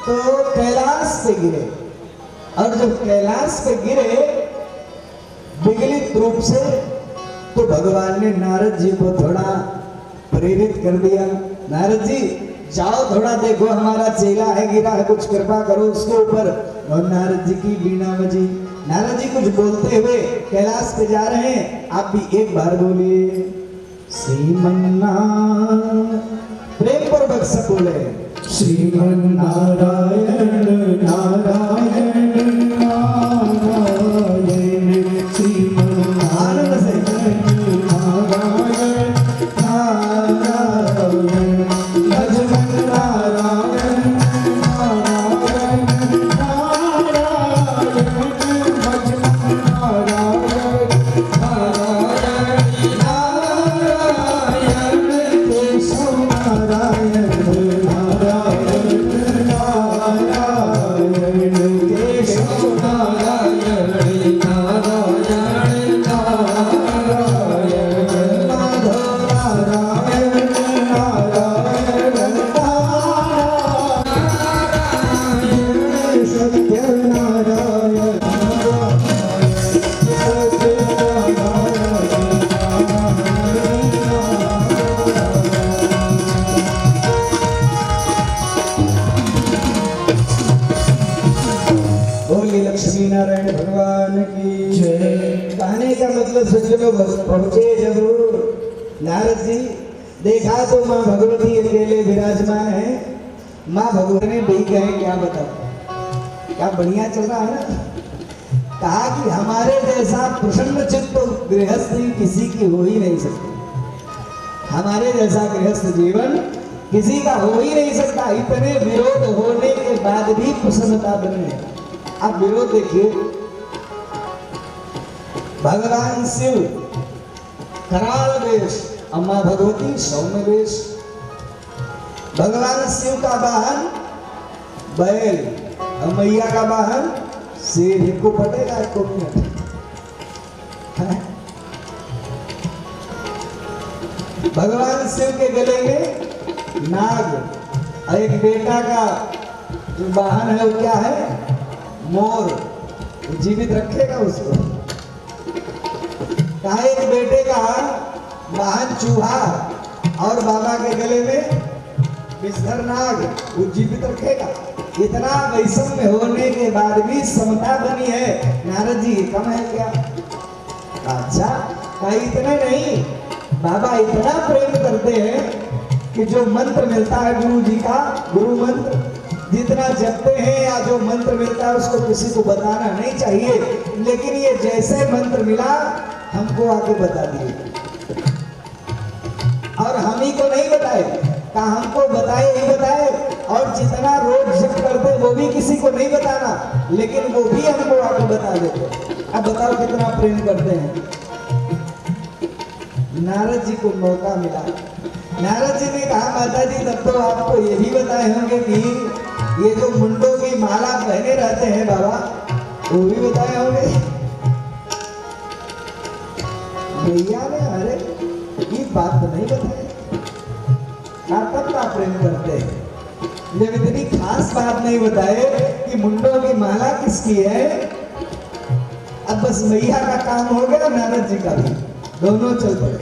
तो कैलाश पे गिरे, और जब कैलाश पे गिरे विगलित रूप से, तो भगवान ने नारद जी को थोड़ा प्रेरित कर दिया। नारद जी जाओ, थोड़ा देखो हमारा चेला है गिरा है, कुछ कृपा करो उसके ऊपर। और नारद जी की बीना बजी। नारद जी कुछ बोलते हुए कैलाश पे जा रहे हैं, आप भी एक बार बोलिए श्रीमन्नारायण, प्रेम पूर्वक सब बोले श्रीमन्नारायण नारायण नारायण, आनंद से नारायण नारायण, भजन नारायण नारायण नारायण, भजन नारायण नारायण नारायण, केशव नारायण नारायण नारायण, केशव नारायण नारायण नारायण, माधव नारायण नारायण नारायण, सत्य नारायण सत्य बोली लक्ष्मी नारायण भगवान की जय। कहने का मतलब सज्जनों पहुंचे जब नारद जी, देखा तो माँ भगवती अकेले विराजमान है। माँ भगवती ने भी कहे क्या बताओ, क्या बढ़िया चल रहा है ना। कहा कि हमारे जैसा प्रसन्न चित्त गृहस्थी किसी की हो ही नहीं सकती, हमारे जैसा गृहस्थ जीवन किसी का हो ही नहीं सकता। इतने विरोध होने के बाद भी प्रसन्नता बनी है। आप विरोध देखिए, भगवान शिव कराल वेश, अम्मा भगवती सौम्य वेश। भगवान शिव का वाहन बैल और मैया का वाहन शेर। इनको पटेगा, इसको नहीं है? भगवान शिव के गले में नाग, और एक बेटा का जो वाहन है वो क्या है? मोर। जीवित रखेगा उसको। कहा एक बेटे का वाहन चूहा, और बाबा के गले में विषधर नाग, वो जीवित रखेगा। इतना वैषम्य होने के बाद भी समता बनी है। नारद जी कम है क्या? अच्छा, कहा इतने नहीं, बाबा इतना प्रेम करते हैं कि जो मंत्र मिलता है गुरु जी का, गुरु मंत्र जितना जपते हैं या जो मंत्र मिलता है उसको किसी को बताना नहीं चाहिए, लेकिन ये जैसे मंत्र मिला हमको आके बता दिए, और हम ही को नहीं बताए। कहा हमको बताए ही बताए, और जितना रोज जप करते वो भी किसी को नहीं बताना, लेकिन वो भी हमको आके बता देते। अब बताओ कितना प्रेम करते हैं। नारद जी को मौका मिला। नारद जी ने कहा माता जी तब तो आपको ये भी बताए होंगे कि ये जो मुंडों की माला पहने रहते हैं बाबा, वो भी बताए होंगे। भैया ने अरे ये बात तो नहीं बताई। तब का प्रेम करते हैं जब इतनी खास बात नहीं बताए कि मुंडों की माला किसकी है। अब बस मैया का काम हो गया, नारद जी का भी, दोनों चल पड़े।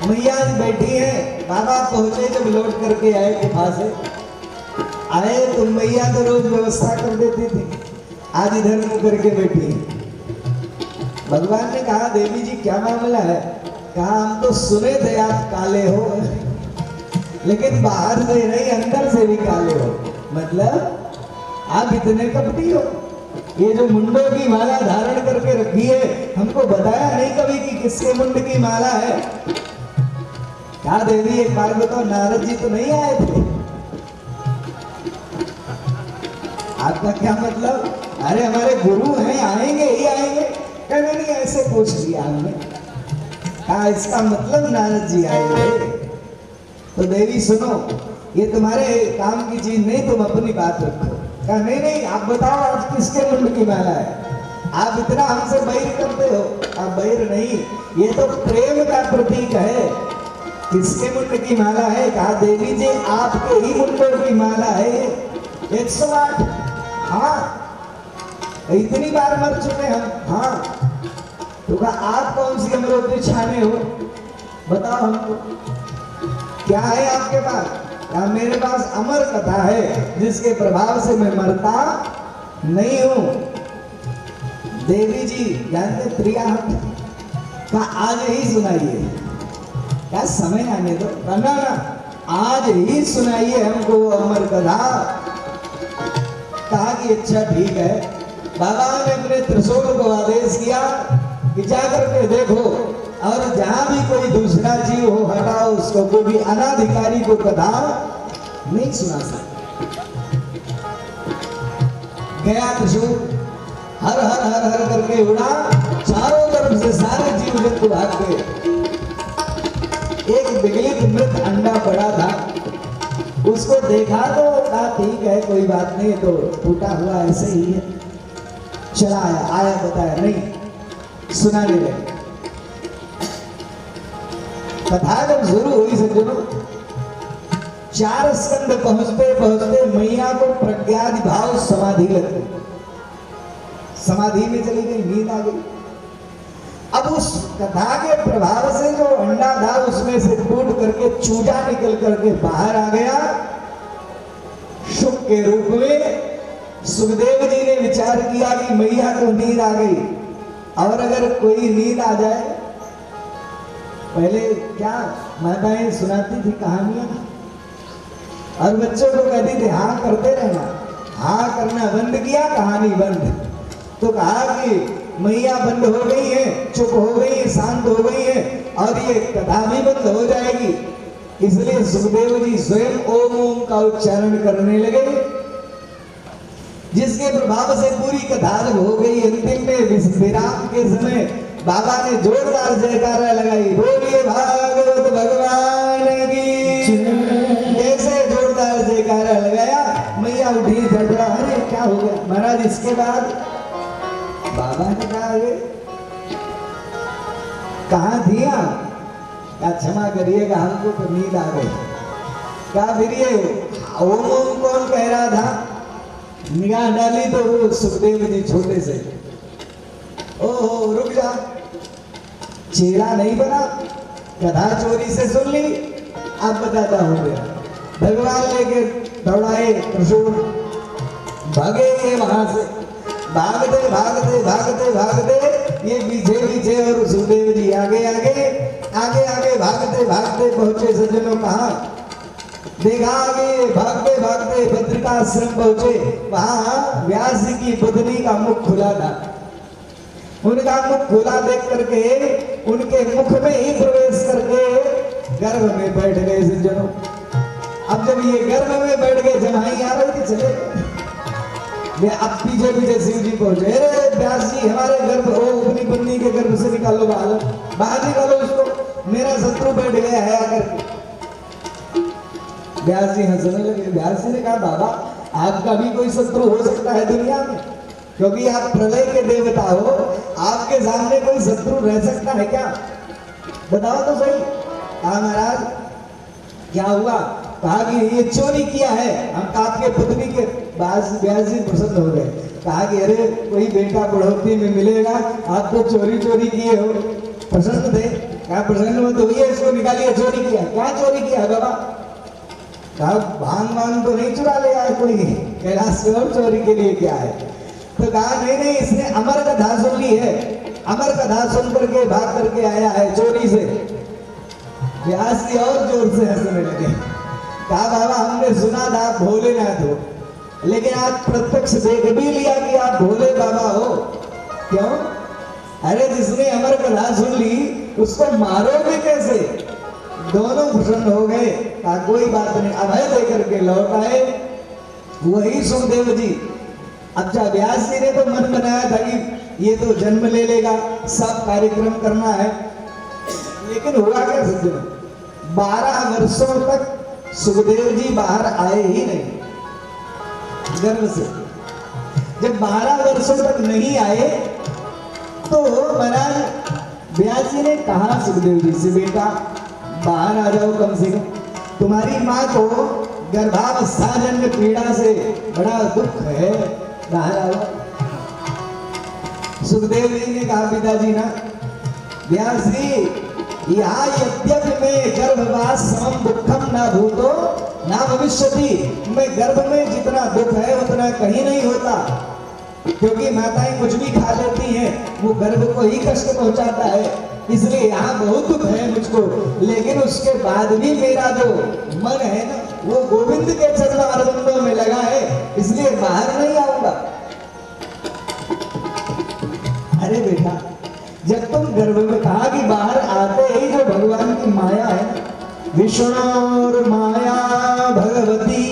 मैया बैठी है, बाबा पहुंचे जब लौट करके आए गुफा से, आए तो मैया तो रोज व्यवस्था कर देती थी, आज इधर मुंह करके बैठी है। भगवान ने कहा देवी जी क्या मामला है? कहा हम तो सुने थे आप काले हो, लेकिन बाहर से नहीं अंदर से भी काले हो। मतलब आप इतने कपटी हो। ये जो मुंडों की माला धारण करके रखी है, हमको बताया नहीं कभी कि किसके मुंड की माला है। क्या देवी एक बार बताओ, नारद जी तो नहीं आए थे? आपका क्या मतलब? अरे हमारे गुरु हैं, आएंगे ही आएंगे। कहने नहीं ऐसे पूछ लिया हमने। कहा इसका मतलब नारद जी आएंगे। तो देवी सुनो, ये तुम्हारे काम की चीज नहीं, तुम अपनी बात रखो। कहा नहीं नहीं आप बताओ आज किसके मुंड की माला है? आप इतना हमसे बैर करते हो। आप बैर नहीं, ये तो प्रेम का प्रतीक है। किसके मुंड की माला है? कहा देवी जी आपके ही मुंडों की माला है। 108। हाँ, इतनी बार मर चुके हम। हाँ, तो कहा आप कौन सी अमृत छाने हो, बताओ हमको, क्या है आपके पास? क्या मेरे पास अमर कथा है जिसके प्रभाव से मैं मरता नहीं हूं। देवी जी जानते प्रिया का आज ही सुनाइए, क्या समय आने दो ना, आज ही सुनाइए हमको वो अमर कथा। कहा कि अच्छा ठीक है। बाबा ने अपने त्रिशूल को आदेश किया कि जाकर के देखो, और जहां भी कोई दूसरा जीव हो हटाओ उसको, कोई भी अनाधिकारी को कथा नहीं सुना सकता। गया त्रिशूल, हर हर हर हर करके उड़ा, चारों तरफ से सारे जीव जंतु भाग गए। एक विगलित मृत अंडा पड़ा था, उसको देखा तो कहा ठीक है कोई बात नहीं, तो टूटा हुआ ऐसे ही है। चला आया बताया नहीं, सुनाने लगे। कथा जब शुरू हुई सज्जनों, 4 स्कंद पहुंचते पहुंचते मैया को प्रज्ञादि भाव समाधि लग गई, समाधि में चली गई, नींद आ गई। अब उस कथा के प्रभाव से जो अंडा था उसमें से टूट करके चूजा निकल करके बाहर आ गया शुक के रूप में। सुखदेव जी ने विचार किया कि मैया को नींद आ गई, और अगर कोई नींद आ जाए, पहले क्या माताएं सुनाती थी कहानियां, और बच्चों को कहती थी हाँ करते रहना, हाँ करना बंद किया कहानी बंद। तो कहा कि मैया बंद हो गई है, चुप हो गई है, शांत हो गई है, और ये कथा भी बंद हो जाएगी। इसलिए सुखदेव जी स्वयं ओम ओम का उच्चारण करने लगे, जिसके प्रभाव से पूरी कथा हो गई। अंतिम में विराम के समय बाबा ने जोरदार जयकारा लगाई, बोलिए भागवत भगवान की। जैसे जोरदार जयकारा लगाया, मैया उठी झटड़ा, अरे क्या हो गया महाराज। इसके बाद बाबा ने कहा थी आप? क्या क्षमा करिएगा हमको तो नींद आ गई। क्या फिर ये ओम ओम कौन कह रहा था? निगाह डाली तो वो सुखदेव जी छोटे से, ओहो रुक जा, चेला नहीं बना, कथा चोरी से सुन ली, अब बताता हो गया। भगवान लेके दौड़ाए त्रिशूल, भागे ये वहां से, भागते भागते भागते भागते ये पीछे पीछे, और सुखदेव जी आगे आगे आगे आगे भागते भागते पहुंचे सज्जनों। कहा देखा आगे भागते भागते बद्रिकाश्रम पहुंचे, वहां व्यास जी की पत्नी का मुख खुला था। उनका मुख खुला देख करके उनके मुख में ही प्रवेश करके गर्भ में बैठ गए सज्जनों। अब जब ये गर्भ में बैठ गए, जमाई आ रही थी चले, वे अब पीछे पीछे शिव जी पहुंचे, अरे व्यास जी हमारे गर्भ हो, अपनी पत्नी के गर्भ से निकालो बाहर, बाहर निकालो इसको, मेरा शत्रु बैठ गया है आकर। व्यास जी हंसने लगे। व्यास जी ने कहा बाबा आपका भी कोई शत्रु हो सकता है दुनिया में, क्योंकि आप प्रलय के देवता हो, आपके सामने कोई शत्रु रह सकता है क्या? बताओ तो सही। कहा महाराज क्या हुआ? कहा कि ये चोरी किया है, हम आपके पत्नी के। व्यास जी प्रसन्न हो गए। कहा कि अरे कोई बेटा बढ़ोतरी में मिलेगा, आप तो चोरी चोरी किए हो। प्रसन्न थे। कहा प्रसन्न मत होइए, इसको निकालिए, चोरी किया। क्या चोरी किया है बाबा? कहा भांग वांग तो नहीं चुरा ले आया कोई कैलाश से, और चोरी के लिए क्या है? तो कहा नहीं नहीं, इसने अमर कथा सुन ली है, अमर कथा सुन करके भाग करके आया है चोरी से। व्यास जी और जोर से हंसने लगे। कहा बाबा हमने सुना था आप भोलेनाथ हो, लेकिन आज प्रत्यक्ष देख भी लिया कि आप भोले बाबा हो। क्यों? अरे जिसने अमर कथा सुन ली उसको मारोगे कैसे? दोनों प्रसन्न हो गए। कहा कोई बात नहीं, अभय देकर के लौट आए वही सुखदेव जी। अच्छा व्यास जी ने तो मन बनाया था कि ये तो जन्म ले लेगा, सब कार्यक्रम करना है, लेकिन हुआ क्या सज्जनों, 12 वर्षों तक सुखदेव जी बाहर आए ही नहीं गर्भ से। जब 12 वर्षों तक नहीं आए तो महाराज व्यास जी ने कहा सुखदेव जी से, बेटा बाहर आ जाओ, कम से कम तुम्हारी माँ को गर्भावस्थाजन्य पीड़ा से बड़ा दुख है। सुखदेव जी ने कहा पिताजी ना, व्यास जी यहाँ यद्यपि में गर्भवास समम दुखम ना भूतो ना भविष्यति, मैं गर्भ में जितना दुख है उतना कहीं नहीं होता, क्योंकि माताएं कुछ भी खा लेती हैं वो गर्भ को ही कष्ट पहुंचाता है, इसलिए यहाँ बहुत दुख है मुझको, लेकिन उसके बाद भी मेरा जो मन है ना वो गोविंद के चरण अरविंदों में लगा है, इसलिए बाहर नहीं आऊंगा। अरे बेटा, जब तुम गर्भ में कहा कि बाहर आते ही जो भगवान की माया है, विष्णु माया भगवती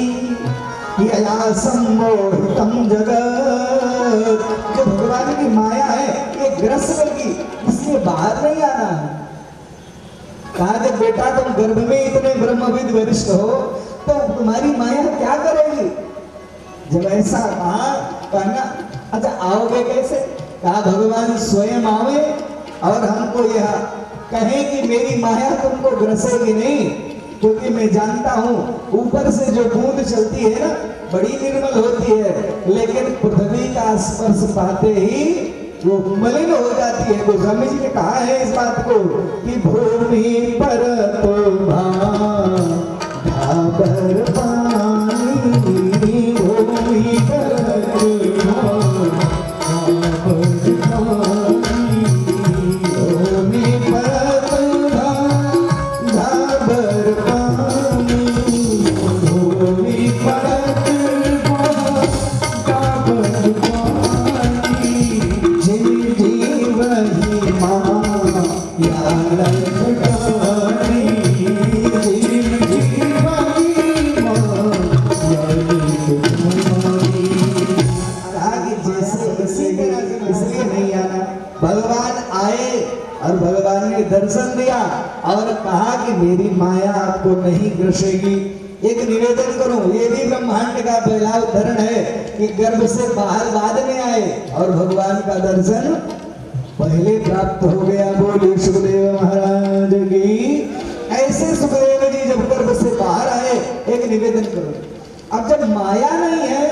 यया सम्मोहितम जगत, जो भगवान की माया है ये ग्रस्त लगी, इसलिए बाहर नहीं आना है। कहा जब बेटा तुम गर्भ में इतने ब्रह्मविद वरिष्ठ हो तो तुम्हारी माया क्या करेगी? जब ऐसा कहा ना, अच्छा आओगे कैसे? कहा भगवान स्वयं आवे और हमको यह कहे कि मेरी माया तुमको ग्रसेगी नहीं, क्योंकि मैं जानता हूं ऊपर से जो बूंद चलती है ना बड़ी निर्मल होती है, लेकिन पृथ्वी का स्पर्श पाते ही वो मलिन हो जाती है। तो स्वामी जी ने कहा है इस बात को कि भूमि पर तो भाबर पानी, भूमि पर दर्शन दिया और कहा कि मेरी माया आपको नहीं ग्रसेगी। एक निवेदन करूं, ये भी ब्रह्मांड का पहला उदाहरण है कि गर्भ से बाहर बाद में आए और भगवान का दर्शन पहले प्राप्त हो गया। बोले सुखदेव महाराज की। ऐसे सुखदेव जी जब गर्भ से बाहर आए, एक निवेदन करो, अब जब माया नहीं है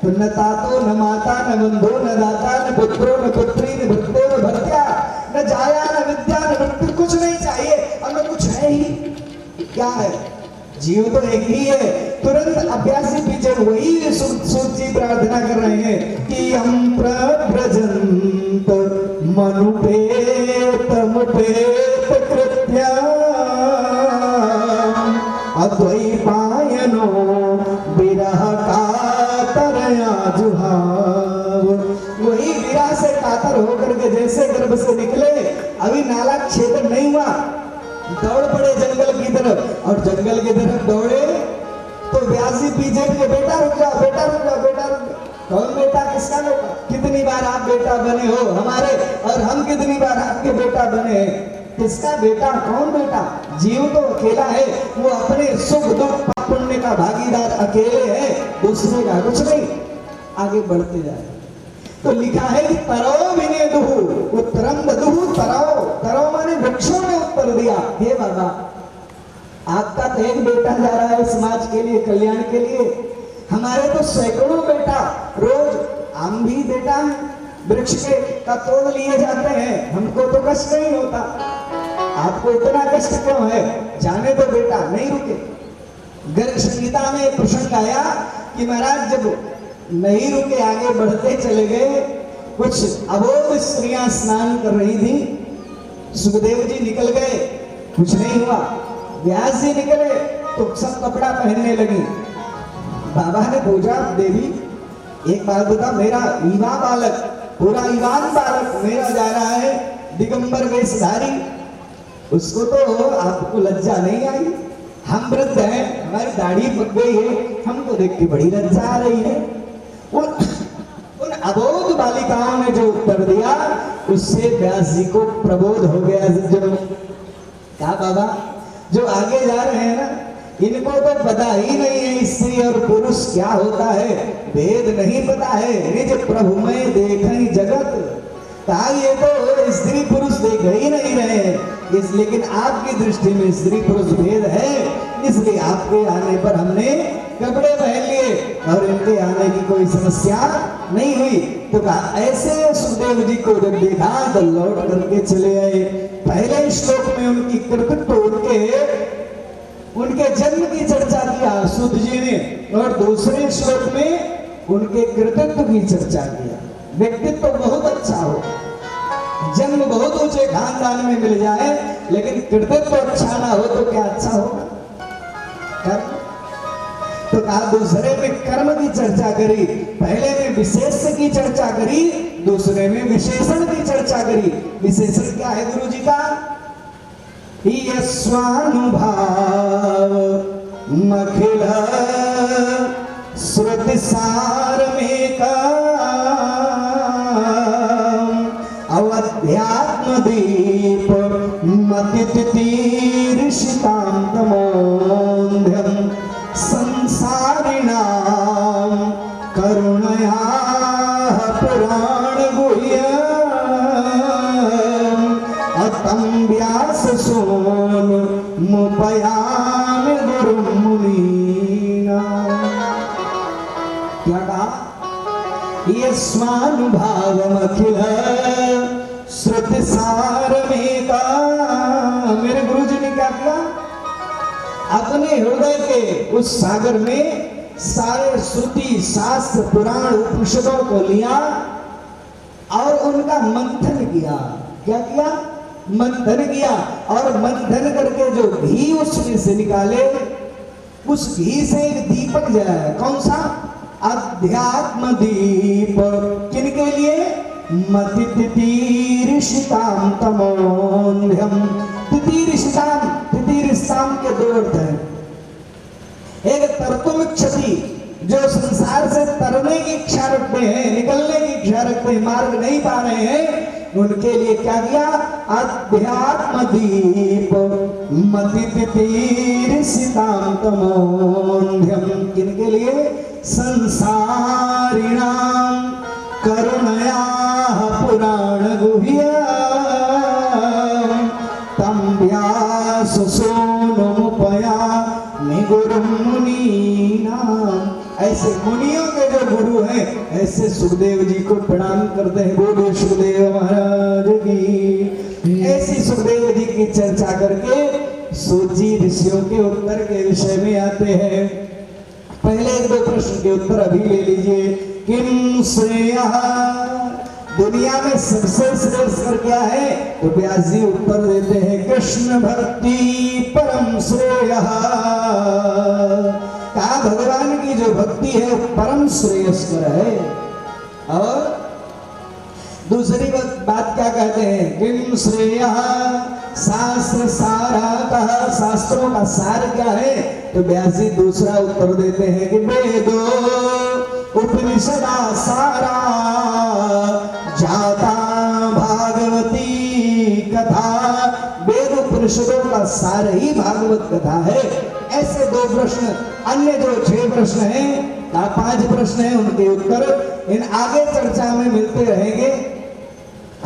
तो न तातो न माता न बंधु न दाता न पुत्रो न पुत्री न भक्तो न भर्त्या न जाया न विद्या न मृत्यु, कुछ नहीं चाहिए और न कुछ है ही। क्या है? जीव तो एक ही है। तुरंत अभ्यासी पीछे वही सूत जी प्रार्थना कर रहे हैं कि हम प्रव्रजंत मनुपेत मुपेत कृत्या अद्वैपायनो विरह कातरया जुहाव। वही विरह से कातर होकर के जैसे गर्भ से निकले, अभी नाला क्षेत्र नहीं हुआ, दौड़ पड़े जंगल की तरफ, और जंगल की तरफ दौड़े तो व्यासी पीछे के बेटा रुक जाओ, बेटा रुक जाओ, बेटा रुक जाओ। कौन बेटा? किसका बेटा? कितनी बार आप बेटा बने हो हमारे, और हम कितनी बार आपके बेटा बने हैं। किसका बेटा? कौन बेटा? जीव तो अकेला है, वो अपने सुख दुख पुण्य का भागीदार अकेले है, दूसरे का कुछ नहीं। आगे बढ़ते जाए तो लिखा है कि तरो विने दुहु उत्तरम ददुहु तरो। तरो माने वृक्षों ने उत्तर दिया, हे बाबा आपका तो एक बेटा जा रहा है समाज के लिए, कल्याण के लिए, हमारे तो सैकड़ों बेटा रोज, हम भी बेटा है, वृक्ष के का तोड़ लिए जाते हैं, हमको तो कष्ट नहीं होता, आपको इतना कष्ट क्यों है? जाने दो बेटा। नहीं रुके। गर्ग संहिता में प्रसंग आया कि महाराज जब नहीं रुके, आगे बढ़ते चले गए, कुछ अबोध स्त्रियां स्नान कर रही थी, सुखदेव जी निकल गए, कुछ नहीं हुआ। व्यास जी निकले तो सब कपड़ा पहनने लगी। बाबा ने पूछा, देवी एक बात बता, मेरा युवा बालक, पूरा युवान बालक मेरा जा रहा है दिगंबर वेशधारी, उसको तो आपको लज्जा नहीं आई? हम वृद्ध हैं, हमारी दाढ़ी पक गई है, हमको देख के बड़ी लज्जा आ रही है। उन अबोध बालिकाओं ने जो उत्तर दिया, उससे व्यास जी को प्रबोध हो गया। जब क्या बाबा जो आगे जा रहे हैं ना, इनको तो पता ही नहीं है स्त्री और पुरुष क्या होता है, भेद नहीं पता है। निज प्रभु में देखें जगत, कहा ये तो स्त्री पुरुष देख ही नहीं रहे हैं, लेकिन आपकी दृष्टि में स्त्री पुरुष भेद है, इसलिए आपके आने पर हमने कपड़े पहन लिए और इनके आने की कोई समस्या नहीं हुई। तो कहा ऐसे सुखदेव जी को जब देखा तो लौट करके चले आए। पहले श्लोक में उनकी कृतित्व उनके जन्म की चर्चा किया सूत जी ने, और दूसरे श्लोक में उनके कृतित्व की चर्चा किया। व्यक्तित्व तो बहुत अच्छा हो, जन्म बहुत ऊंचे खानदान में मिल जाए, लेकिन कृतित्व अच्छा ना हो तो क्या अच्छा होगा? कर्म। तो कहा दूसरे में कर्म की चर्चा करी, पहले में विशेष की चर्चा करी, दूसरे में विशेषण की चर्चा करी। विशेषण क्या है गुरु जी का? ये स्वानुभाव मखिल श्रुति सार में का अवध्यात्म दीप मतितीर्षितां तमोन्ध्यं संसारिणां करुणया पुराण गुह्यम् अतं व्यास सोन मुपयामि गुरुं मुनीना। क्या कहा? ये स्वानुभावमखिल श्रुति सार में का। मेरे गुरु जी ने क्या किया? अपने हृदय के उस सागर में सारे श्रुति शास्त्र पुराण उपनिषदों को लिया और उनका मंथन किया। क्या किया? मंथन किया। और मंथन करके जो घी उसमें से निकाले, उस घी से एक दीपक जलाया। कौन सा? अध्यात्म दीप। किनके लिए? मतितीर्षितां तमोन्ध्यं। तितीर्षितां, तितीर्षितां के दो अर्थ हैं। एक तरतुमिच्छति, जो संसार से तरने की इच्छा रखते हैं, निकलने की इच्छा रखते हैं, मार्ग नहीं पा रहे हैं, उनके लिए क्या किया? अध्यात्म दीप मतितीर्षितां तमोन्ध्यं। किनके लिए? संसारिणां करुणया पुराण गुह्यम् तं व्यास सोनुमुपयामि गुरुं मुनीनाम्। ऐसे मुनियों के जो गुरु हैं, ऐसे सुखदेव जी को प्रणाम करते हैं। बोलो सुखदेव महाराज की। ऐसी सुखदेव जी की चर्चा करके सूत जी ऋषियों के उत्तर के विषय में आते हैं। पहले एक दो प्रश्न के उत्तर अभी ले लीजिए। किम श्रेयः, दुनिया में सबसे श्रेष्ठ क्या है? तो व्यास जी उत्तर देते हैं कृष्ण भक्ति परम श्रेयः। कहा भगवान की जो भक्ति है परम श्रेयस्कर है। और दूसरी बात क्या कहते हैं? किम श्रेयः शास्त्र सारा, कहा शास्त्रों का सार क्या है? तो व्यास जी दूसरा उत्तर देते हैं कि वेदो उपनिषदा सारा जाता भागवती कथा। वेद उपनिषदों का सार ही भागवत कथा है। ऐसे दो प्रश्न, अन्य जो 6 प्रश्न हैं, 5 प्रश्न हैं, उनके उत्तर इन आगे चर्चा में मिलते रहेंगे।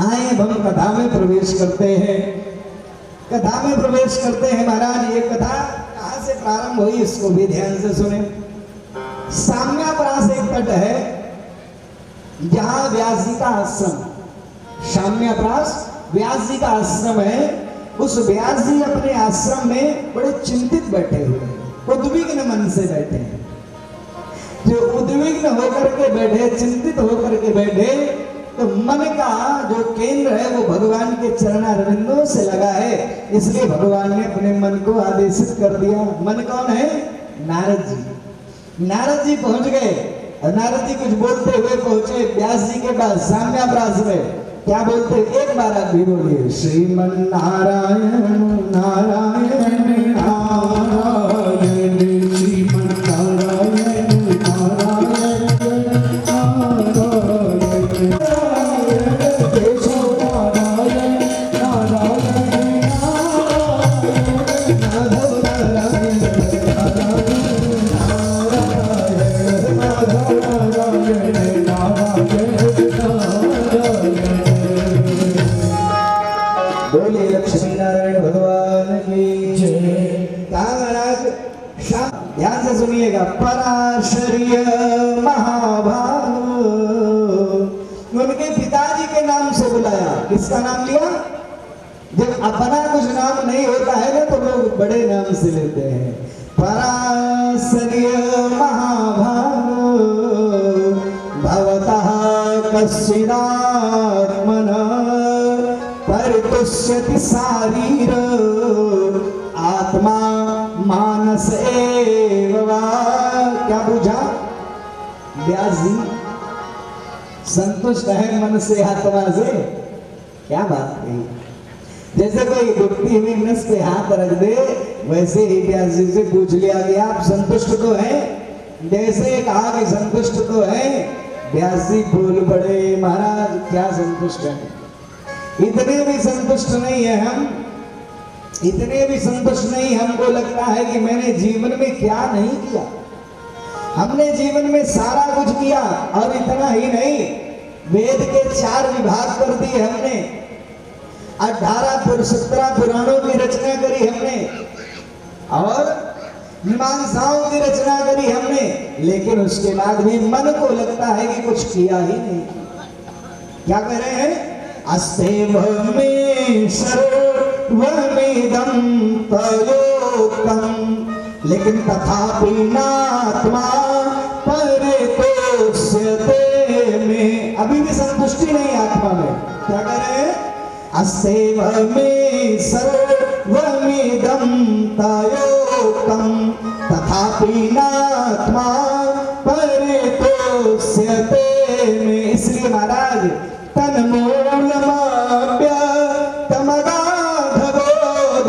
आए हम कथा में प्रवेश करते हैं। कथा में प्रवेश करते हैं महाराज। ये कथा कहां से प्रारंभ हुई इसको भी ध्यान से सुने। साम्याप्रास एक तट है जहां व्यास जी का आश्रम, साम्याप्रास व्यास जी का आश्रम है। उस व्यास जी अपने आश्रम में बड़े चिंतित बैठे हुए हैं, उद्विग्न मन से बैठे हैं। जो उद्विग्न होकर के बैठे, चिंतित होकर के बैठे, तो मन का जो केंद्र है वो भगवान के चरणारविंदों से लगा है। इसलिए भगवान ने अपने मन को आदेशित कर दिया। मन कौन है? नारद जी। नारद जी पहुंच गए और नारद जी कुछ बोलते हुए पहुंचे व्यास जी के पास साम्याप्रास में। क्या बोलते? एक बार आप भी बोलिए, श्रीमन नारायण नारायण नारायण श्रीमन नारायण नारायण बोले लक्ष्मी नारायण भगवान की जय। कहा महाराज महाराज ध्यान से सुनिएगा। पराशर्य महाभाग, उनके पिताजी के नाम से बुलाया। किसका नाम लिया? जब अपना कुछ नाम नहीं होता है ना तो लोग बड़े नाम से लेते हैं। पराशर्य महाभाग भवतः कश्चिदात्मनः परितुष्यति शारीर आत्मा मानस एव वा। क्या बुझा व्यास जी? संतुष्ट है मन से आत्मा से? क्या बात कही। जैसे कोई दुखती हुई नस पे हाथ रख दे वैसे ही व्यास जी से पूछ लिया गया आप संतुष्ट तो हैं? जैसे कहा कि संतुष्ट तो है, व्यास जी बोल पड़े महाराज क्या संतुष्ट है? इतने भी संतुष्ट नहीं है हम, इतने भी संतुष्ट नहीं। हमको लगता है कि मैंने जीवन में क्या नहीं किया। हमने जीवन में सारा कुछ किया और इतना ही नहीं, वेद के 4 विभाग कर दिए हमने, 17 पुराणों की रचना करी हमने और मीमांसाओं की रचना करी हमने, लेकिन उसके बाद भी मन को लगता है कि कुछ किया ही नहीं। क्या कह रहे हैं? अस्तेव में सर्वमिदं तयोक्तम् लेकिन तथापि नात्मा परितोष्यते में, अभी भी संतुष्टि नहीं आत्मा में। क्या कह रहे हैं? अस्तेव में सर्वमिदं तयोक्तम् तथापि नात्मा परितोष्यते में। इसलिए महाराज तन्मूलमाप्य तमगाधबोध,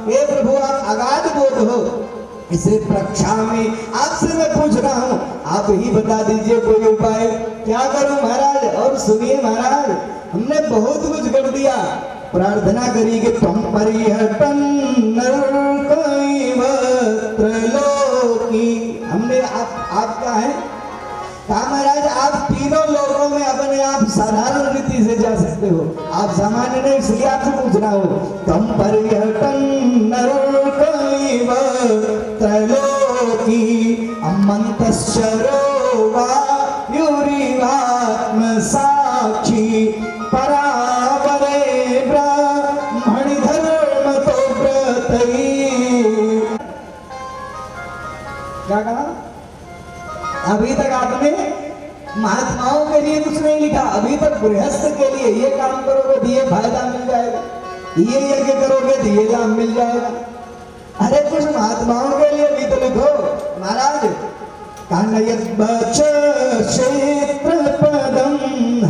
हे प्रभु आप अगाध बोध हो, इसे प्रक्षा में आपसे मैं पूछ रहा हूं, आप ही बता दीजिए कोई उपाय। क्या करूं महाराज? और सुनिए महाराज, हमने बहुत कुछ कर दिया, प्रार्थना करी कि तुम परिहटन नरकैव त्रैलोकी। हमने आपका है कहा महाराज आप तीनों लोगों में अपने आप साधारण रीति से जा सकते हो, आप सामान्य नहीं, इसलिए आपसे पूछ रहा हूं। तुम परिहटन नरकैव त्रैलोकी अमन्तश्चरो वायुरिवात्म साक्षी परावरे ब्रह्मणि धर्मतो व्रतैः। क्या कहा? अभी तक आपने महात्माओं के लिए कुछ नहीं लिखा, अभी तक गृहस्थ के लिए ये काम करोगे तो ये फायदा मिल जाएगा, ये यज्ञ करोगे तो ये लाभ मिल जाएगा। अरे कुछ महात्माओं के लिए भी तो लिखो महाराज। कानयद्वच क्षेत्र पदम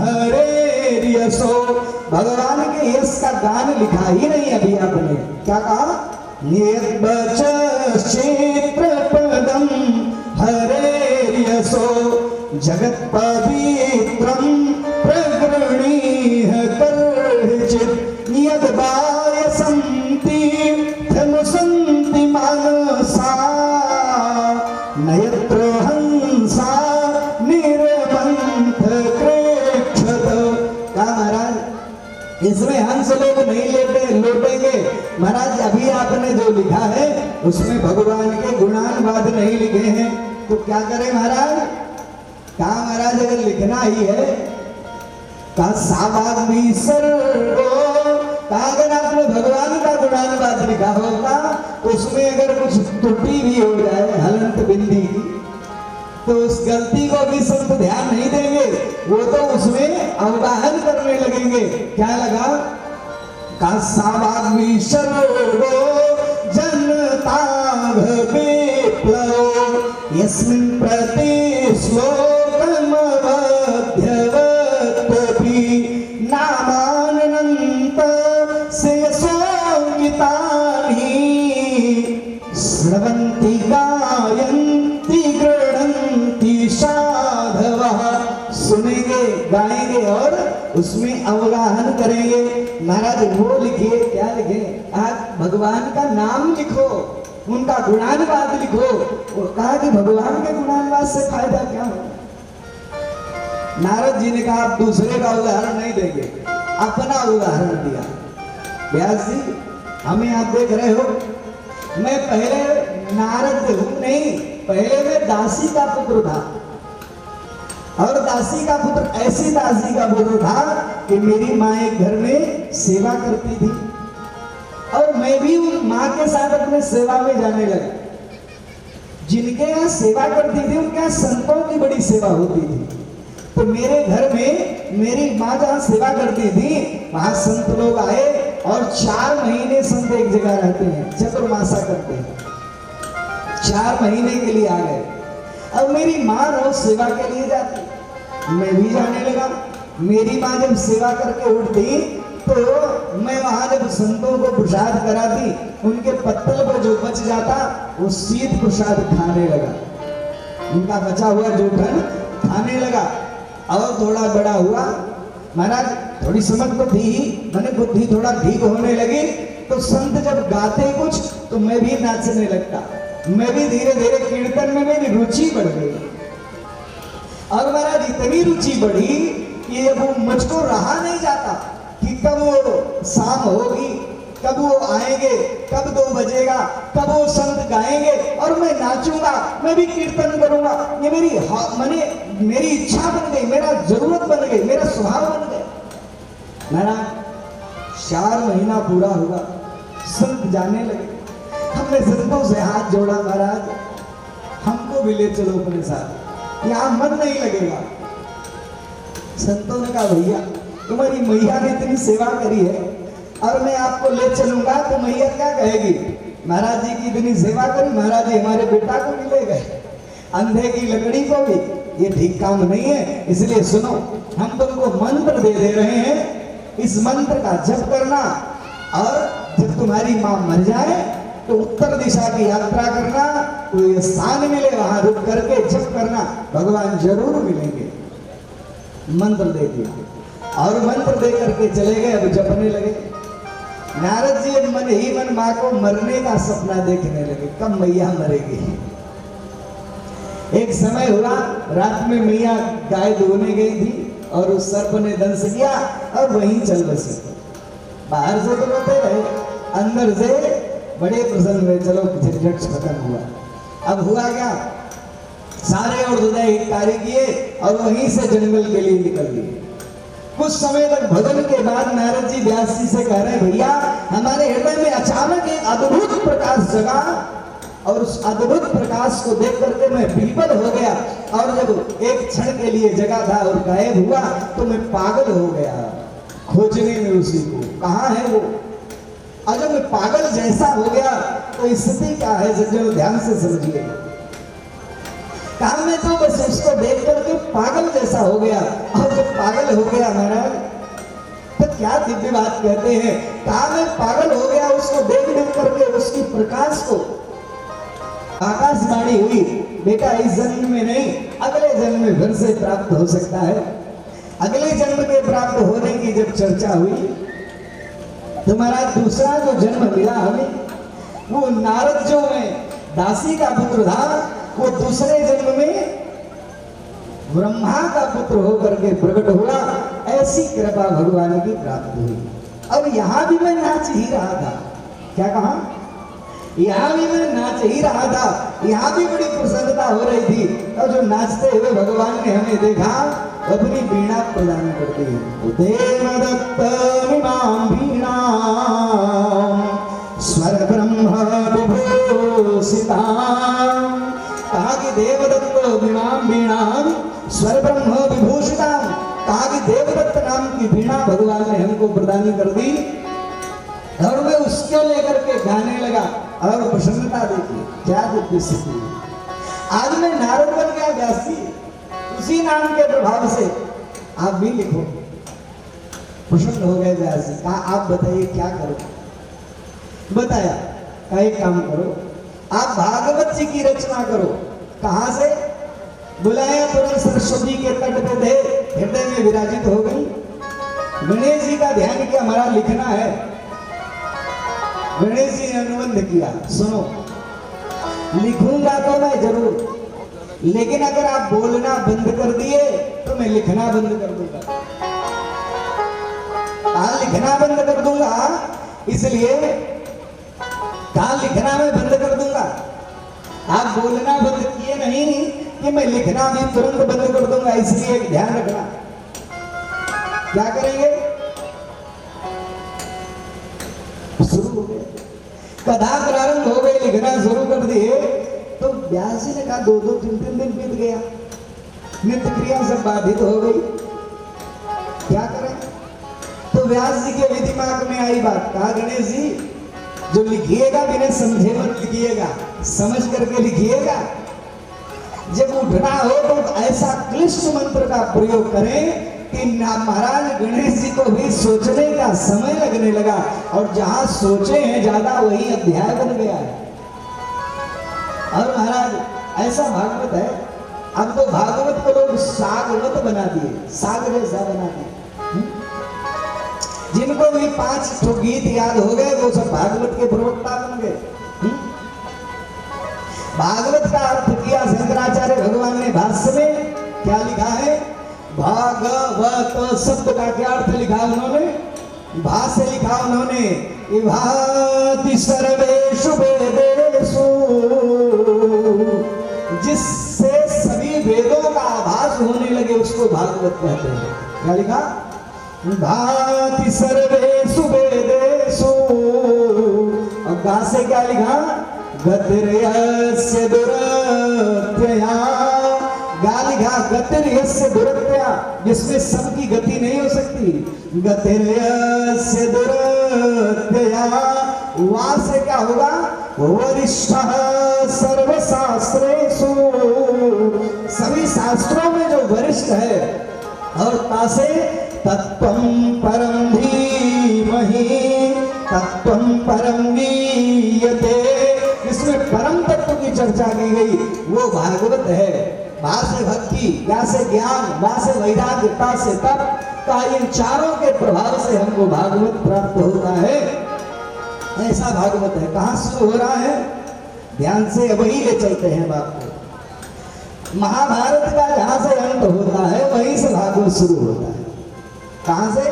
हरेर्यसो, भगवान के यश का गान लिखा ही नहीं अभी आपने। क्या कहा? यद्वच क्षेत्र पदम हरेर्यसो जगत पवित्रं प्रगृणीह कर्चित् यद्वायसन्ति धनुसन्ति मानसा नयत्र हंसा निर्मन्थ कृक्षत। क्या महाराज इसमें हंस लोग नहीं लौटेंगे महाराज। अभी आपने जो लिखा है उसमें भगवान के गुणानुवाद नहीं लिखे हैं, तो क्या करें महाराज? कहा महाराज अगर लिखना ही है कहा साबाग भी सर्वो, कहा अगर आपने भगवान का गुणानुवाद लिखा होगा तो उसमें अगर कुछ त्रुटि भी हो जाए हलंत बिंदी की तो उस गलती को भी संत ध्यान नहीं देंगे, वो तो उसमें अवगाहन करने लगेंगे। क्या लगा? कहा साबाग भी सर्वो जनता विप्लव यस्मिन् प्रति श्लोकमवध्यवत्तपि नामानन्त शेषोऽङ्कितानि श्रवन्ति गायन्ति गृह्णन्ति साधवः। सुनेंगे गाएंगे और उसमें अवगाहन करेंगे। महाराज वो लिखिए, क्या लिखे? आप भगवान का नाम लिखो, उनका गुणानुवाद लिखो। वो कहा कि भगवान के गुणानुवाद से फायदा क्या होगा? नारद जी ने कहा आप दूसरे का उदाहरण नहीं देंगे, अपना उदाहरण दिया। व्यास जी हमें आप देख रहे हो, मैं पहले नारद हूं नहीं, पहले मैं दासी का पुत्र था। और दासी का पुत्र ऐसी दासी का पुत्र था कि मेरी माँ एक घर में सेवा करती थी और मैं भी उन माँ के साथ अपने सेवा में जाने लगा। जिनके यहाँ सेवा करती थी उनके यहाँ संतों की बड़ी सेवा होती थी। तो मेरे घर में मेरी माँ जहाँ सेवा करती थी वहां संत लोग आए और 4 महीने संत एक जगह रहते हैं, चतुर्मासा करते हैं। 4 महीने के लिए आ गए। अब मेरी माँ रोज सेवा के लिए जाती, मैं भी जाने लगा। मेरी माँ जब सेवा करके उठती तो मैं वहां जब संतों को प्रसाद कराती, उनके पत्तल पर जो बच जाता वो शीत प्रसाद खाने लगा। उनका बचा हुआ जूठन खाने लगा। और थोड़ा बड़ा हुआ, महाराज थोड़ी समझ तो थी ही, मैंने बुद्धि थोड़ा ठीक होने लगी। तो संत जब गाते कुछ तो मैं भी नाचने लगता। मैं भी धीरे धीरे कीर्तन में मेरी रुचि बढ़ गई। और महाराज इतनी रुचि बढ़ी कि अब वो मुझको रहा नहीं जाता कि कब वो शाम होगी, कब वो आएंगे, कब 2 बजेगा, कब वो संत गाएंगे और मैं नाचूंगा, मैं भी कीर्तन करूंगा। ये मेरी इच्छा बन गई, मेरा जरूरत बन गई, मेरा स्वभाव बन गया। महाराज 4 महीना पूरा हुआ, संत जाने लगे। हमने संतों से हाथ जोड़ा, महाराज हमको भी ले चलो अपने साथ, यहाँ मन नहीं लगेगा। संतों ने कहा भैया तुम्हारी मैया ने इतनी सेवा करी है और मैं आपको ले चलूंगा तो मैया क्या कहेगी, महाराज जी की इतनी सेवा करी, महाराज जी हमारे बेटा को भी ले गए, अंधे की लकड़ी को भी, ये ठीक काम नहीं है। इसलिए सुनो, हम तुमको मंत्र दे रहे हैं, इस मंत्र का जप करना और जब तुम्हारी माँ मर जाए तो उत्तर दिशा की यात्रा करना, कोई स्थान मिले वहां रुक करके जप करना, भगवान जरूर मिलेंगे। मंत्र दे दिया और मंत्र दे करके चले गए। अब जपने लगे। नारद जी मन ही मन माँ को मरने का सपना देखने लगे, कब मैया मरेगी। एक समय हुआ, रात में मैया गाय धोने गई थी और उस सर्प ने दंश किया और वहीं चल बसे। बाहर से तो रोते रहे, अंदर से बड़े प्रसन्न हुए, चलो झंझट खत्म हुआ। अब हुआ क्या, सारे और हृदय एक कार्य किए और वहीं से जंगल के लिए निकल लिए। कुछ समय तक भजन के बाद नारद जी व्यास जी से कह रहे, भैया हमारे हृदय में अचानक एक अद्भुत प्रकाश जगा और उस अद्भुत प्रकाश को देख करके मैं विह्वल हो गया और जब एक क्षण के लिए जगा था और गायब हुआ तो मैं पागल हो गया खोजने में उसी को, कहाँ है वो। और जब मैं पागल जैसा हो गया तो स्थिति क्या है सज्जनों, ध्यान से समझिए। कहा मैं तो बस उसको देख करके पागल जैसा हो गया और जब पागल हो गया महाराज तो क्या दिव्य बात कहते हैं, कहा मैं पागल हो गया उसको देख देख करके, उसकी प्रकाश को। आकाशवाणी हुई, बेटा इस जन्म में नहीं अगले जन्म में फिर से प्राप्त हो सकता है। अगले जन्म के प्राप्त होने की जब चर्चा हुई तो महाराज दूसरा जो जन्म मिला हमें, वो नारद जो है दासी का पुत्र था, वो दूसरे जन्म में ब्रह्मा का पुत्र होकर के प्रकट हुआ। ऐसी कृपा भगवान की प्राप्त हुई। अब यहां भी मैं नाच ही रहा था। क्या कहा, यहां भी मैं नाच ही रहा था, यहां भी बड़ी प्रसन्नता हो रही थी। और जो नाचते हुए भगवान ने हमें देखा, अपनी वीणा प्रदान कर दी। देवदत्त वीणां स्वर ब्रह्म विभूषितां, कहा कि देवदत्त वीणां स्वर ब्रह्म विभूषितां, कहा कि देवदत्त नाम की वीणा भगवान ने हमको प्रदान कर दी। और मैं उसको लेकर के गाने लगा और प्रसन्नता देखी, क्या दिव्य स्थिति। आज मैं नारद बन गया व्यास जी, उसी नाम के प्रभाव से। आप भी लिखो, प्रसन्न हो गए व्यास जी। कहा आप बताइए क्या करो, बताया का एक काम करो, आप भागवत जी की रचना करो। कहां से बुलाया, तुरंत सरस्वती के तट पे थे, हृदय में विराजित हो गई। गणेश जी का ध्यान किया, हमारा लिखना है। गणेश जी ने अनुबंध किया, सुनो लिखूंगा तो मैं जरूर, लेकिन अगर आप बोलना बंद कर दिए तो मैं लिखना बंद कर दूंगा। लिखना बंद कर दूंगा, इसलिए कहा लिखना मैं बंद बोलना बंद किए नहीं कि मैं लिखना भी तुरंत बंद कर दूंगा, इसलिए एक ध्यान रखना। क्या करेंगे? शुरू हो गए, कथा प्रारंभ हो गई, लिखना शुरू कर दिए। तो व्यास जी ने कहा 2-2, 3-3 दिन बीत गया, नित्य क्रिया सब बाधित हो गई, क्या करें? तो व्यास जी के भी दिमाग में आई बात, कहा गणेश जी जो लिखिएगा बिना समझे मत लिखिएगा, समझ करके लिखिएगा। जब उठना हो तो ऐसा क्लिष्ट मंत्र का प्रयोग करें कि महाराज गणेश जी को भी सोचने का समय लगने लगा, और जहां सोचे हैं ज्यादा वही अध्याय बन गया है। और महाराज ऐसा भागवत है, अब तो भागवत को लोग सागवत बना दिए, साग जैसा बना दिए। जिनको भी 5 ठो गीत याद हो गए वो सब भागवत के प्रवक्ता बन गए। भागवत का अर्थ किया शंकराचार्य भगवान ने भाष्य में, क्या लिखा है? भागवत शब्द का क्या अर्थ लिखा उन्होंने? भाष्य लिखा उन्होंने, भाति सर्वेषु वेदेषु, जिससे सभी वेदों का आभास होने लगे उसको भागवत कहते हैं। क्या लिखा? भाति सर्वेषु वेदेषु। और गा से क्या लिखा? गतिर्यस्य दुरत्यया। गा लिखा गतिर्यस्य दुरत्यया, जिसमें सबकी गति नहीं हो सकती। गतिर्यस्य दुरत्यया। वा से क्या होगा? वरिष्ठः सर्वशास्त्रेषु, सभी शास्त्रों में जो वरिष्ठ है। और तासे तत्वं परम धीमहि तत्वं परम गीयते, इसमें परम तत्व की चर्चा की गई, वो भागवत है। भा से भक्ति, या से ज्ञान, वा से वैराग्य, ता से तप का, इन चारों के प्रभाव से हमको भागवत प्राप्त होता है। ऐसा भागवत है। कहाँ शुरू हो रहा है? ध्यान से वही ले चलते हैं बात को। महाभारत का जहां से अंत होता है वहीं से भागवत शुरू होता है। कहां से?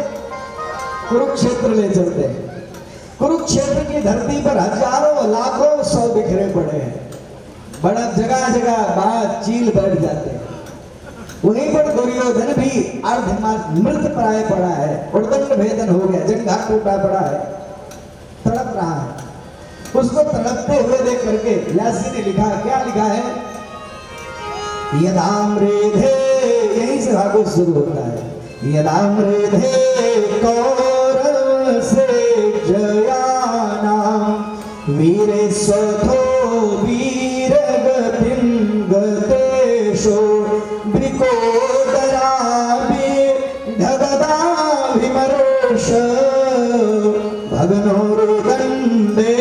कुरुक्षेत्र ले चलते हैं। कुरुक्षेत्र की धरती पर हजारों लाखों सौ बिखरे पड़े हैं, बड़ा जगह जगह बात चील बैठ जाते हैं। वहीं पर दुर्योधन भी मृत प्राय पड़ा है, उर्दंड भेदन हो गया, जंघा टूटा पड़ा है, तड़प रहा है। उसको तड़पते हुए देख करके व्यास जी ने लिखा, क्या लिखा है? यदामृधे, यहीं से भागवत शुरू होता है। यदामृधे कौरव से जयानां वीरे स्वथो वीरगतिं गतेषु ब्रिकोदरा विमर्श भगनोरुदंडे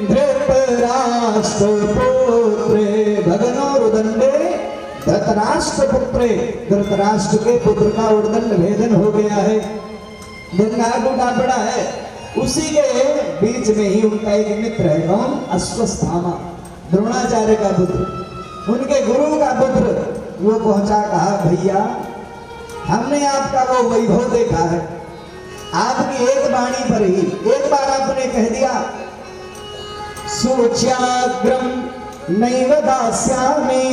धृतराष्ट्रपुत्रे, भगनोरुदंडे धृतराष्ट्रपुत्रे, धृतराष्ट्र के पुत्र का उर्दंड भेदन हो गया है, गंगा टूटा पड़ा है। उसी के बीच में ही उनका एक मित्र है, कौन? अश्वस्थामा, द्रोणाचार्य का पुत्र, उनके गुरु का पुत्र। वो पहुंचा, कहा भैया हमने आपका वो वैभव देखा है, आपकी एक वाणी पर ही एक बार आपने कह दिया सूच्याग्रम नैव दास्यामि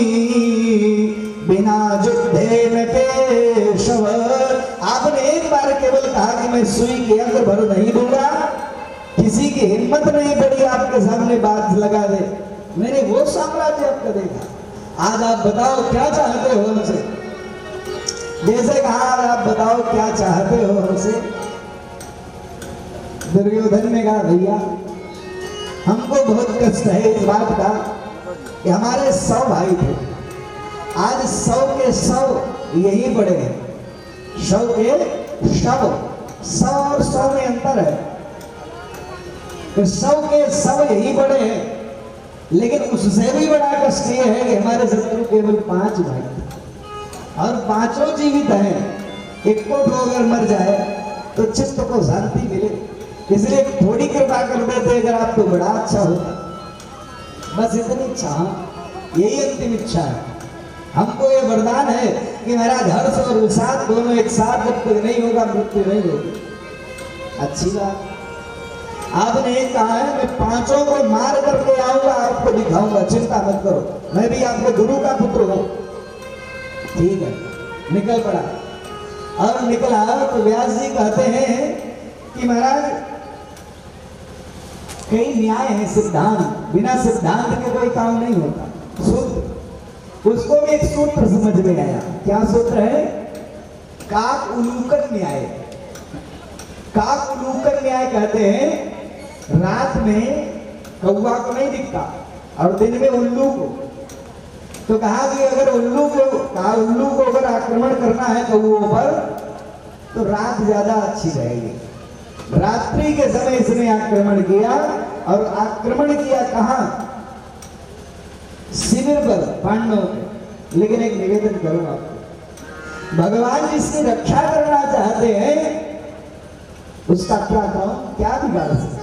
बिना युद्धेन केशव। आपने एक बार केवल कहा कि मैं सुई के अंदर भर नहीं दूंगा, किसी की हिम्मत नहीं पड़ी आपके सामने बात लगा दे। मैंने वो साम्राज्य आपका देखा। आज आप बताओ क्या चाहते हो हमसे? जैसे कहा आप बताओ क्या चाहते हो हमसे? दुर्योधन ने कहा भैया हमको बहुत कष्ट है इस बात का कि हमारे 100 भाई थे, आज 100 के 100 यही पड़े हैं। 100 के 100 और 100 में अंतर है, तो 100 के 100 यही पड़े हैं। लेकिन उससे भी बड़ा कष्ट ये है कि हमारे शत्रु केवल 5 भाई थे और 5 जीवित हैं। एक को अगर मर जाए तो चित्त को शांति मिले, इसलिए थोड़ी कृपा कर देते अगर आप तो बड़ा अच्छा होता। बस इतनी इच्छा, यही अंतिम इच्छा है। हमको ये वरदान है कि महाराज हर्ष और विषाद दोनों एक साथ जब तक नहीं होगा मृत्यु नहीं होगी। अच्छी बात, आपने एक कहा है मैं 5 को मार करके आऊंगा, आपको दिखा सिखाऊंगा, चिंता मत करो, मैं भी आपके गुरु का पुत्र हूं। ठीक है, निकल पड़ा। और निकला तो व्यास जी कहते हैं कि महाराज कई न्याय है, सिद्धांत, बिना सिद्धांत के कोई काम नहीं होता। सूत्र, उसको भी एक सूत्र समझ में आया। क्या सूत्र है? काक उलूकन न्याय। काक उलूकन न्याय कहते हैं रात में कौवा को नहीं दिखता और दिन में उल्लू को। तो कहा कि अगर उल्लू को अगर आक्रमण करना है कौवों पर तो रात ज्यादा अच्छी रहेगी। रात्रि के समय इसने आक्रमण किया और आक्रमण किया कहां? शिविर पर, पांडवों पे। लेकिन एक निवेदन करूं आपको, भगवान जिसकी रक्षा करना चाहते हैं उसका क्या काम, क्या बिगाड़ सकते?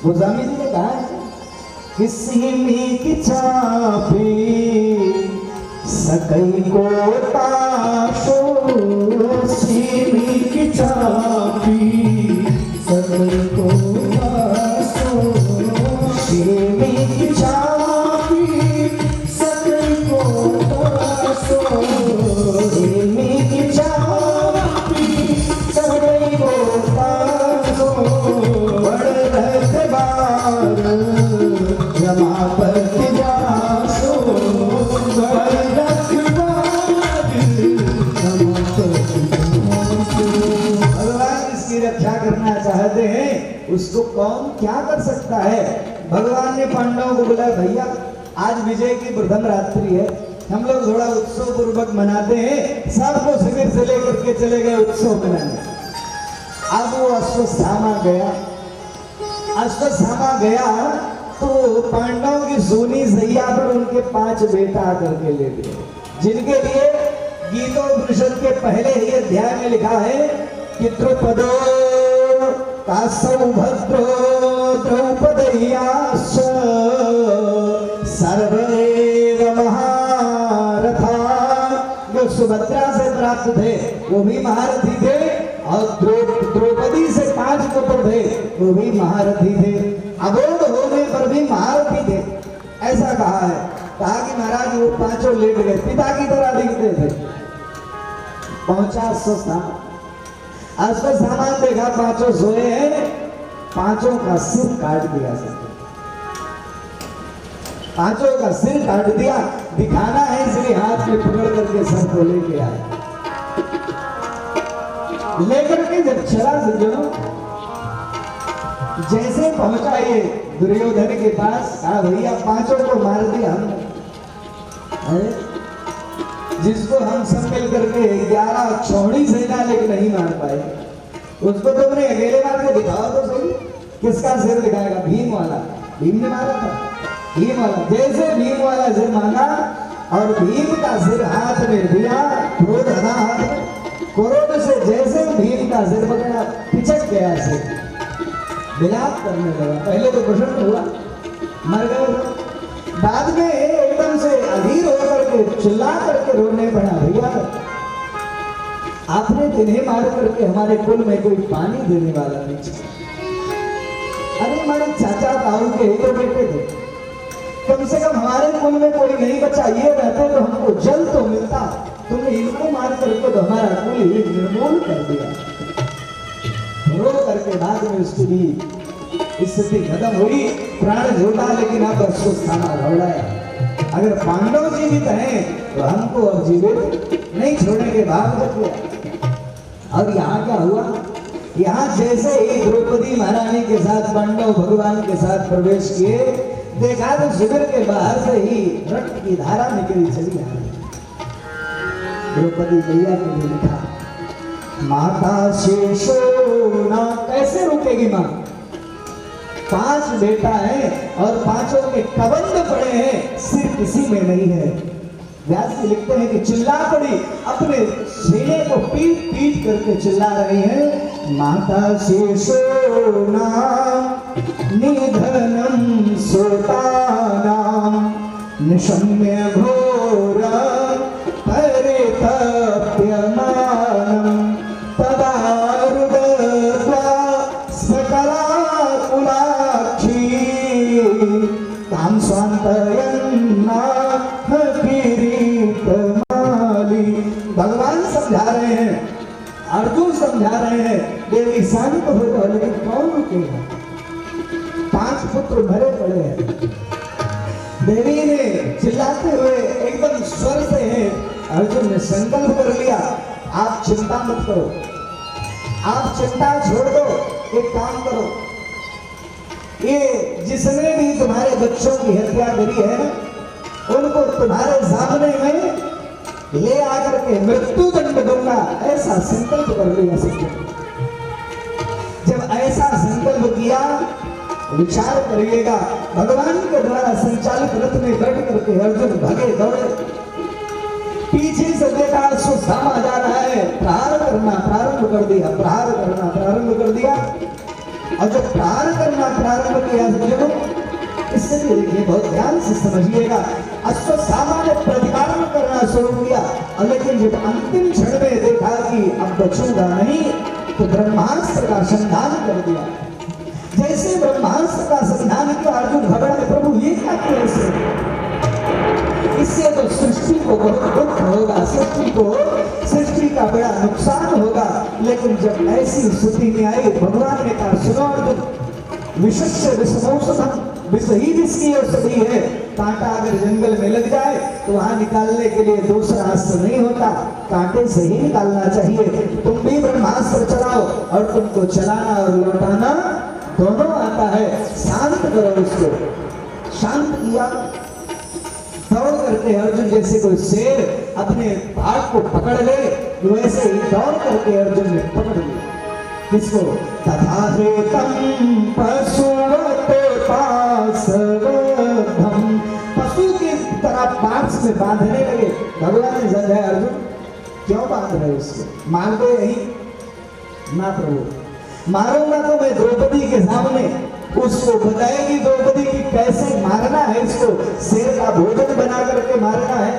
गोस्वामी जी ने कहा है किसी में की चापी सकई को ताशो, सीमी की चापी सकई को ताशो, सीमी की चापी सकई को ताशो, सीमी की चापी सकई को ताशो, बड़ रखबार रमापति जासो, बड़ रखबार रमापति जासो। भगवान इसकी रक्षा करना चाहते हैं, उसको कौन क्या कर सकता है? भगवान ने पांडवों को बोला भैया आज विजय की प्रथम रात्रि है, हम लोग थोड़ा उत्सव पूर्वक मनाते हैं। सबको शिविर से लेकर के चले गए उत्सव मनाने। अब वो अश्वत्थामा गया। अश्वत्थामा गया तो पांडवों की सोनी सैया पर उनके 5 बेटा आकर के ले गए, जिनके लिए गीतोपनिषद के पहले ही अध्याय में लिखा है कि द्रुपदो कासौभद्रो द्रौपदय्याश्च सर्वैव महारथा। जो सुभद्रा से प्राप्त थे वो भी महारथी थे और द्रौपदी से 5 पुत्र थे वो भी महारथी थे, अबोध होने पर भी महारथी थे। ऐसा कहा है। कहा कि महाराज वो 5 लेट गए, पिता की तरह दिखते थे। पहुंचा अश्वत्थामा देखा 5 सोए हैं, 5 का सिर काट दिया। 5 का सिर काट दिया, दिखाना है इसलिए हाथ में पकड़ करके सर को लेके आए। लेकर के जब चला सज्जनों, जैसे पहुंचा ये दुर्योधन के पास, कहा भैया 5 को मार दिया हमने, जिसको हम सब मिल करके 11 छौड़ी सेना लेकर नहीं मार पाए, उसको तो हमने अकेले मार के दिखाओ तो सही। किसका सिर दिखाएगा? भीम वाला। भीम ने मारा था, भीम वाला। जैसे भीम वाला सिर मांगा और भीम का सिर हाथ में दिया, क्रोध था हाथ में, क्रोध से जैसे भीम का सिर पकड़ा पिचक गया सिर, विलाप करने लगा। पहले तो प्रसन्न हुआ, मर गए। बाद में एकदम से अधीर होकर के चिल्ला करके रोने पड़ा, भैया आपने जिन्हें मार करके हमारे कुल में कोई पानी देने वाला नहीं चाहिए। अरे हमारे चाचा ताऊ के ही तो बेटे थे, कम से कम हमारे कुल में कोई नहीं बचा, ये रहते तो हमको जल तो मिलता। तुमने इनको मार करके तो हमारा कुल ही निर्मूल कर दिया। रो करके बाद में उसकी भी स्थिति खत्म हुई, प्राण झूठा, लेकिन अब अश्वत्थामा लौटाया। अगर पांडव जीवित हैं तो हमको अब जीवित नहीं छोड़ेंगे, भाग गया। और यहाँ क्या हुआ? यहाँ जैसे ही द्रौपदी महारानी के साथ पांडव भगवान के साथ प्रवेश किए, देखा तो शिविर के बाहर से ही रक्त की धारा निकली चली आ रही। द्रौपदी मैया के लिए लिखा, माता शेषो ना, कैसे रुकेगी मां? 5 बेटा है और 5 के कबंध पड़े हैं, सिर किसी में नहीं है। व्यास जी लिखते हैं कि चिल्ला पड़ी, अपने सीने को पीट पीट करके चिल्ला रही है, माता शेषो नाम निधनम सोतानाम निशम्य घोर परितप्यमानम तदा रुदत्वा सकला कुलाक्षी ताम स्वान्तयन् समझा रहे हैं देवी शांत हो जाओ, लेकिन कौन रुकेगा? 5 पुत्र भरे पड़े हैं। देवी ने चिल्लाते हुए एकदम स्वर से है, अर्जुन ने संकल्प कर लिया, आप चिंता मत करो, आप चिंता छोड़ दो, एक काम करो, ये जिसने भी तुम्हारे बच्चों की हत्या करी है ना, उनको तुम्हारे सामने में ले आकर के मृत्यु दंड दूंगा, ऐसा संकल्प कर लिया सबने। जब ऐसा संकल्प किया, विचार करिएगा, भगवान के द्वारा संचालित रथ में बैठ करके अर्जुन भागे दौड़े। पीछे से देखा सुदामा जा रहा है, प्रहार करना प्रारंभ कर दिया, प्रहार करना प्रारंभ कर दिया। और जब प्रहार करना प्रारंभ किया सज्जनों, इससे भी देखिए, बहुत ध्यान से समझिएगा, अश्वत्थामा ने प्रतिकार करना शुरू किया, और लेकिन जब अंतिम क्षण में देखा कि अब बचूंगा नहीं, तो ब्रह्मास्त्र का संधान कर दिया। जैसे ब्रह्मास्त्र का संधान किया, अर्जुन घबराए, प्रभु ये क्या किया इससे तो सृष्टि को बहुत दुख होगा, सृष्टि का बड़ा नुकसान होगा। लेकिन जब ऐसी स्थिति में आई, भगवान ने कहा सुनो अर्जुन, विशस्य विषमौषधम, विष ही विष की औषधि है। कांटा अगर जंगल में लग जाए तो वहां निकालने के लिए दूसरा अस्त्र नहीं होता, कांटे से ही निकालना चाहिए। तुम भी ब्रह्मास्त्र चलाओ, और तुमको चलाना और लौटाना दोनों आता है। शांत करो उसको। शांत किया, दौड़ करके अर्जुन जैसे कोई शेर अपने भाग को पकड़ ले, वैसे ही दौड़ करके अर्जुन ने पकड़ लिया। किसको? तथाहेतम पशुवत पाशवद्धम, पशु की तरह पास में बांधने लगे। भगवान ने समझाया, अर्जुन क्यों बांध रहे उसको, मार दो यही ना प्रभु, मारूंगा तो मैं द्रौपदी के सामने, उसको बताएगी द्रौपदी की कैसे मारना है, इसको शेर का भोजन बना करके मारना है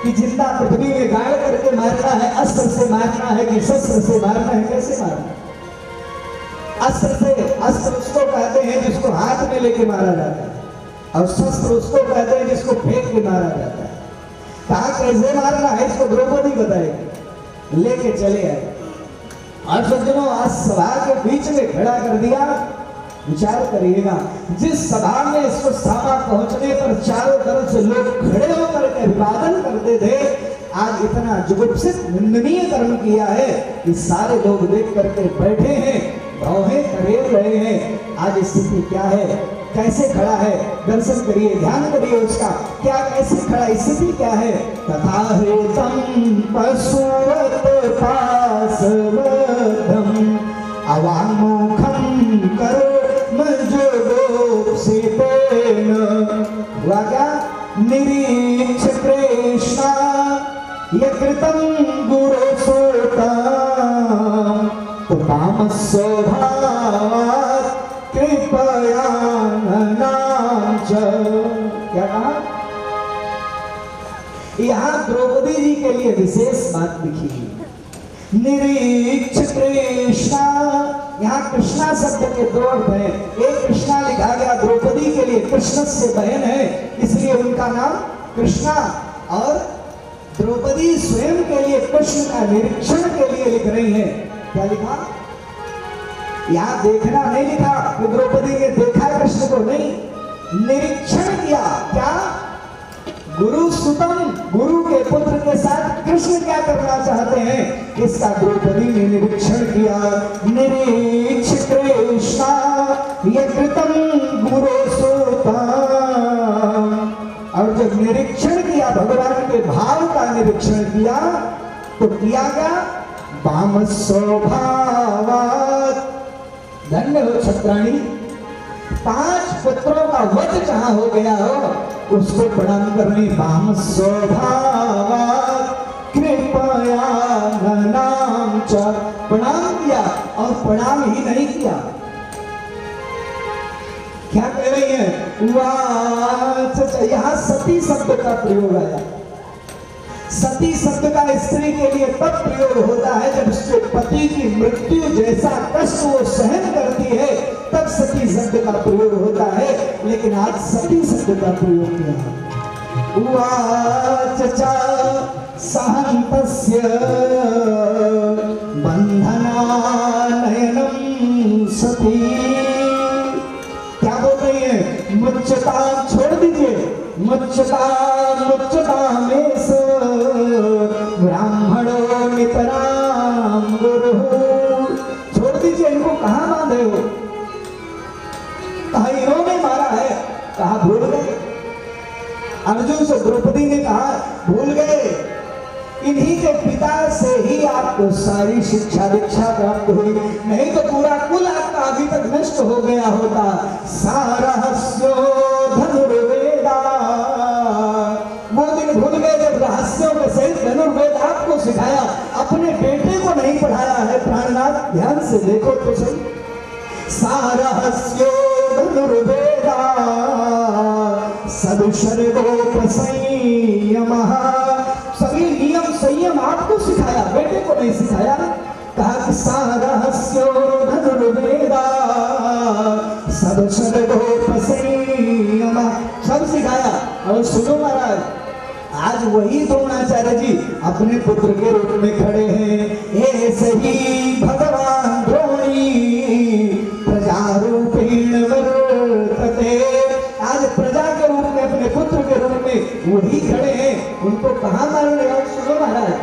कि जिंदा पृथ्वी में गाड़ करके मारना है, अस्त्र से मारना है कि शस्त्र से मारना है, कैसे मारना है। अस्त्र से, अस्त्र उसको कहते हैं जिसको हाथ में लेके मारा जाता है, और शस्त्र उसको कहते हैं जिसको फेंक के मारा जाता है। कहा कैसे मारना है इसको द्रौपदी बताएगी। लेके चले आए और सज्जनों, आज सभा के बीच में खड़ा कर दिया। विचार करिएगा, जिस सभा में इसको सभा पहुंचने पर चारों तरफ से लोग खड़े होकर के अभिवादन करते थे, आज इतना जुगुप्सित निंदनीय कर्म किया है कि सारे लोग देख करके बैठे हैं, भौहें करेर रहे हैं। आज स्थिति क्या है, कैसे खड़ा है, दर्शन करिए, ध्यान करिए उसका, क्या कैसे खड़ा, स्थिति क्या है। तथाहेतम पशुवत पाशवद्धम अवामुखम कर्मजोगोप्सितेन, हुआ क्या? निरीक्ष कृष्णा यकृतं गुरुसुतं उपामस्वभावात् कृपया ननाच। क्या कहा? यहाँ द्रौपदी जी के लिए विशेष बात लिखी है, निरीक्ष कृष्णा। यहाँ कृष्णा शब्द के दो अर्थ हैं, एक कृष्णा लिखा गया द्रौपदी के लिए, कृष्ण से बहन है इसलिए उनका नाम कृष्णा, और द्रौपदी स्वयं के लिए कृष्ण का निरीक्षण के लिए लिख रही है। क्या लिखा? यहाँ देखना नहीं लिखा कि द्रौपदी ने देखा कृष्ण को, नहीं, निरीक्षण किया। क्या? गुरु सुतम, गुरु के पुत्र के साथ कृष्ण क्या करना चाहते हैं, इसका द्रौपदी ने निरीक्षण किया। निरीक्ष कृष्णा यकृतं गुरु सुतम, और जब निरीक्षण किया, भगवान के भाव का निरीक्षण किया, तो किया क्या? वाम स्वभावात्, धन्य हो छत्राणी, 5 पुत्रों का वध जहां हो गया हो उसको प्रणाम करने। वाम स्वभावात् कृपया ननाम च, प्रणाम किया, और प्रणाम ही नहीं किया, क्या कह रही है? यहाँ सती शब्द का प्रयोग आया। सती शब्द का स्त्री के लिए तब प्रयोग होता है जब उसके पति की मृत्यु जैसा कष्ट वो सहन करती है, तब सती शब्द का प्रयोग होता है। लेकिन आज सती शब्द का प्रयोग किया है। उवाच च सहन्तस्य बंधनानयनम सती। क्या बोल रही है? मुच्चता छोड़ दीजिए, मुच्चता में से ब्राह्मणो नितराम गुरु। छोड़ दीजिए, इनको कहाँ बांधे हो? कहा इन्होंने मारा है, कहा भूल गए। अर्जुन से द्रौपदी ने कहा भूल गए, इन्हीं के पिता से ही आपको सारी शिक्षा दीक्षा प्राप्त हुई, नहीं तो पूरा कुल आपका अभी तक नष्ट हो गया होता। सारहस्यो धनुर्वेदा, वो दिन भूल गए जब रहस्यों के सहित धनुर्वेद आपको सिखाया, अपने बेटे को नहीं पढ़ाया है। प्राणनाथ ध्यान से देखो तो सही। सारहस्यो धनुर्वेदा सदुशर्गोपसंयमः, सभी नियम संयम आपको सिखाया, बेटे को नहीं सिखाया। कहा कि सारहस्यो धनुर्वेदा सदुशर्गोपसंयमः, सब सिखाया। और सुनो महाराज, आज वही द्रोणाचार्य जी अपने पुत्र के रूप में खड़े हैं। ऐसे ही भगवान द्रोणी प्रजारूपेण वर्तते, आज प्रजा के रूप में, अपने पुत्र के रूप में वही खड़े हैं। उनको कहाँ मारने? और सुनो महाराज,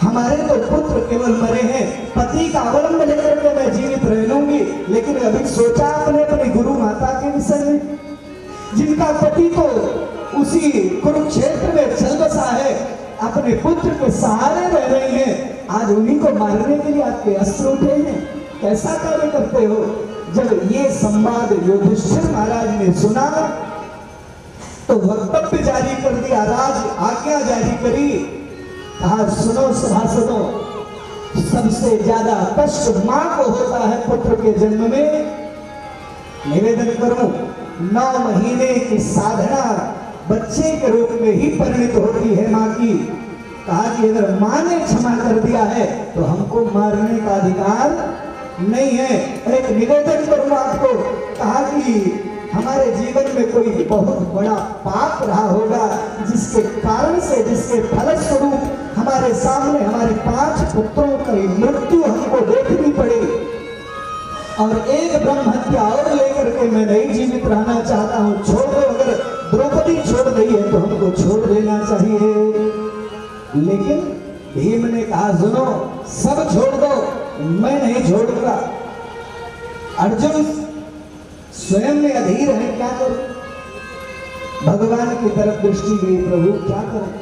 हमारे तो पुत्र केवल मरे हैं, पति का अवलंब लेकर के मैं जीवित रह लूंगी, लेकिन अभी सोचा आपने अपनी गुरु माता के विषय में, जिनका पति तो उसी कुरुक्षेत्र में चल बसा है, अपने पुत्र के सहारे रह रही हैं, आज उन्हीं को मारने के लिए आपके अस्त्र उठे हैं। कैसा कार्य करते हो? जब ये संवाद युधिष्ठिर महाराज ने सुना तो वक्तव्य जारी कर दिया, राज आज्ञा जारी करी। कहा सुनो सभासदों, सबसे ज्यादा कष्ट मां को होता है पुत्र के जन्म में। निवेदन करूं, 9 महीने की साधना बच्चे के रूप में ही परिणित होती है मां की। कहा कि अगर मां ने क्षमा कर दिया है तो हमको मारने का अधिकार नहीं है। एक निवेदन करूं आपको, कहा कि हमारे जीवन में कोई बहुत बड़ा पाप रहा होगा, जिसके कारण से, जिसके फलस्वरूप हमारे सामने हमारे 5 पुत्रों की मृत्यु हमको देखनी पड़ी, और एक ब्रह्म हत्या और लेकर के मैं नहीं जीवित रहना चाहता हूं। छोड़ दो, अगर द्रौपदी छोड़ रही है तो हमको छोड़ देना चाहिए। लेकिन भीम ने कहा सुनो, सब छोड़ दो, मैं नहीं छोड़ूंगा। अर्जुन स्वयं में अधीर है, क्या करूं? भगवान की तरफ दृष्टि गई, प्रभु क्या करें?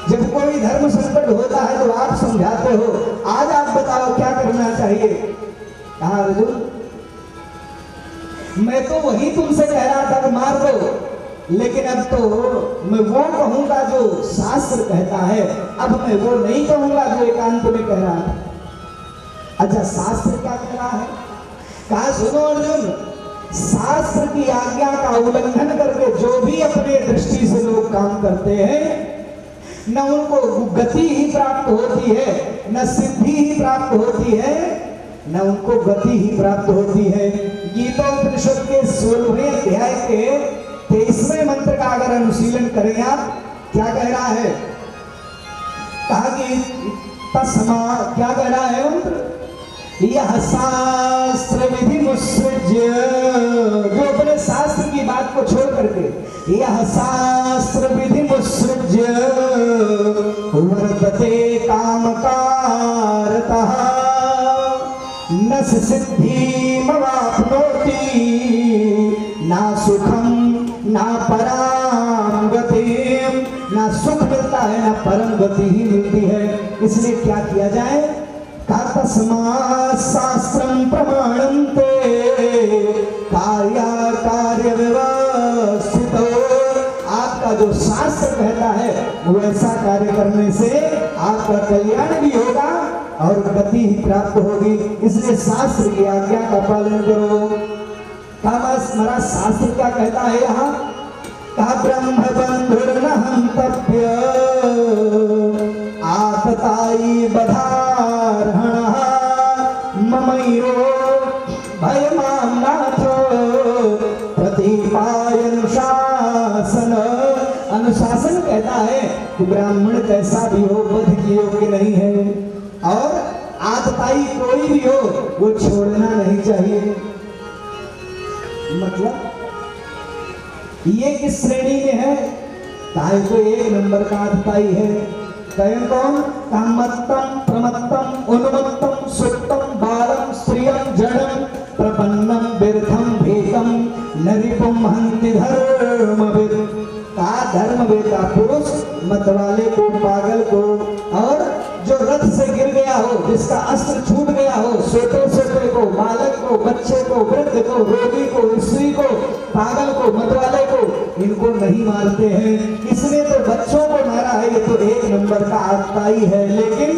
जब कोई धर्म संकट होता है तो आप समझाते हो, आज आप बताओ क्या करना चाहिए? कहा अर्जुन, मैं तो वही तुमसे कह रहा था कि मार दो, लेकिन अब तो मैं वो कहूंगा जो शास्त्र कहता है, अब मैं वो नहीं कहूंगा जो एकांत में कह रहा था। अच्छा, शास्त्र क्या कह रहा है? कहा सुनो अर्जुन, शास्त्र की आज्ञा का उल्लंघन करके जो भी अपने दृष्टि से लोग काम करते हैं, न उनको गति ही प्राप्त होती है, न सिद्धि ही प्राप्त होती है, न उनको गति ही प्राप्त होती है। गीतोपनिषद के 16वें अध्याय के 23वें मंत्र का अगर अनुशीलन करें आप, क्या कह रहा है? कहा कि तस्मा, क्या कह रहा है मंत्र? यह शास्त्र विधि मुसृज्य, जो अपने शास्त्र की बात को छोड़ करके यह शास्त्र विधि मुसृज्य वर्तते कामकारतः न सिद्धिमवाप्नोति ना सुखम ना पराम गतिम, ना सुख मिलता है ना परम गति ही मिलती है। इसलिए क्या किया जाए? तस्मात् शास्त्रं प्रमाणन्ते कार्य व्यवस्थितो, आपका जो शास्त्र कहता है वो ऐसा कार्य करने से आपका कल्याण भी होगा और गति ही प्राप्त होगी। इसलिए शास्त्र की आज्ञा का पालन करो। हमारा शास्त्र क्या कहता है यहाँ? कहा ब्रह्म बंधुर्न हन्तव्य आततायी बधार्हणः ममयो भयमान्नाथ प्रतिपायनुशासन। अनुशासन कहता है कि ब्राह्मण कैसा भी हो वध की योग्य नहीं है, और भाई कोई भी हो वो छोड़ना नहीं चाहिए। मतलब ये किस श्रेणी में है? ताई तो एक नंबर का आतताई है। कहें कौन? कामत्तम प्रमत्तम उन्मत्तम सुप्तम बालम स्त्रियम जड़म प्रपन्नम व्यर्थम भेदम नरिपुम हंति धर्मविद। का धर्म बेटा पुरुष मतवाले को, पागल को, और जो रथ से गिर गया हो, जिसका अस्त्र छूट गया हो, सोते सोते को, बालक को, बच्चे को, वृद्ध को, रोगी को, स्त्री को, पागल को, मतवाले को, इनको नहीं मारते हैं। इसने तो बच्चों को मारा है, ये तो एक नंबर का आतताई है। लेकिन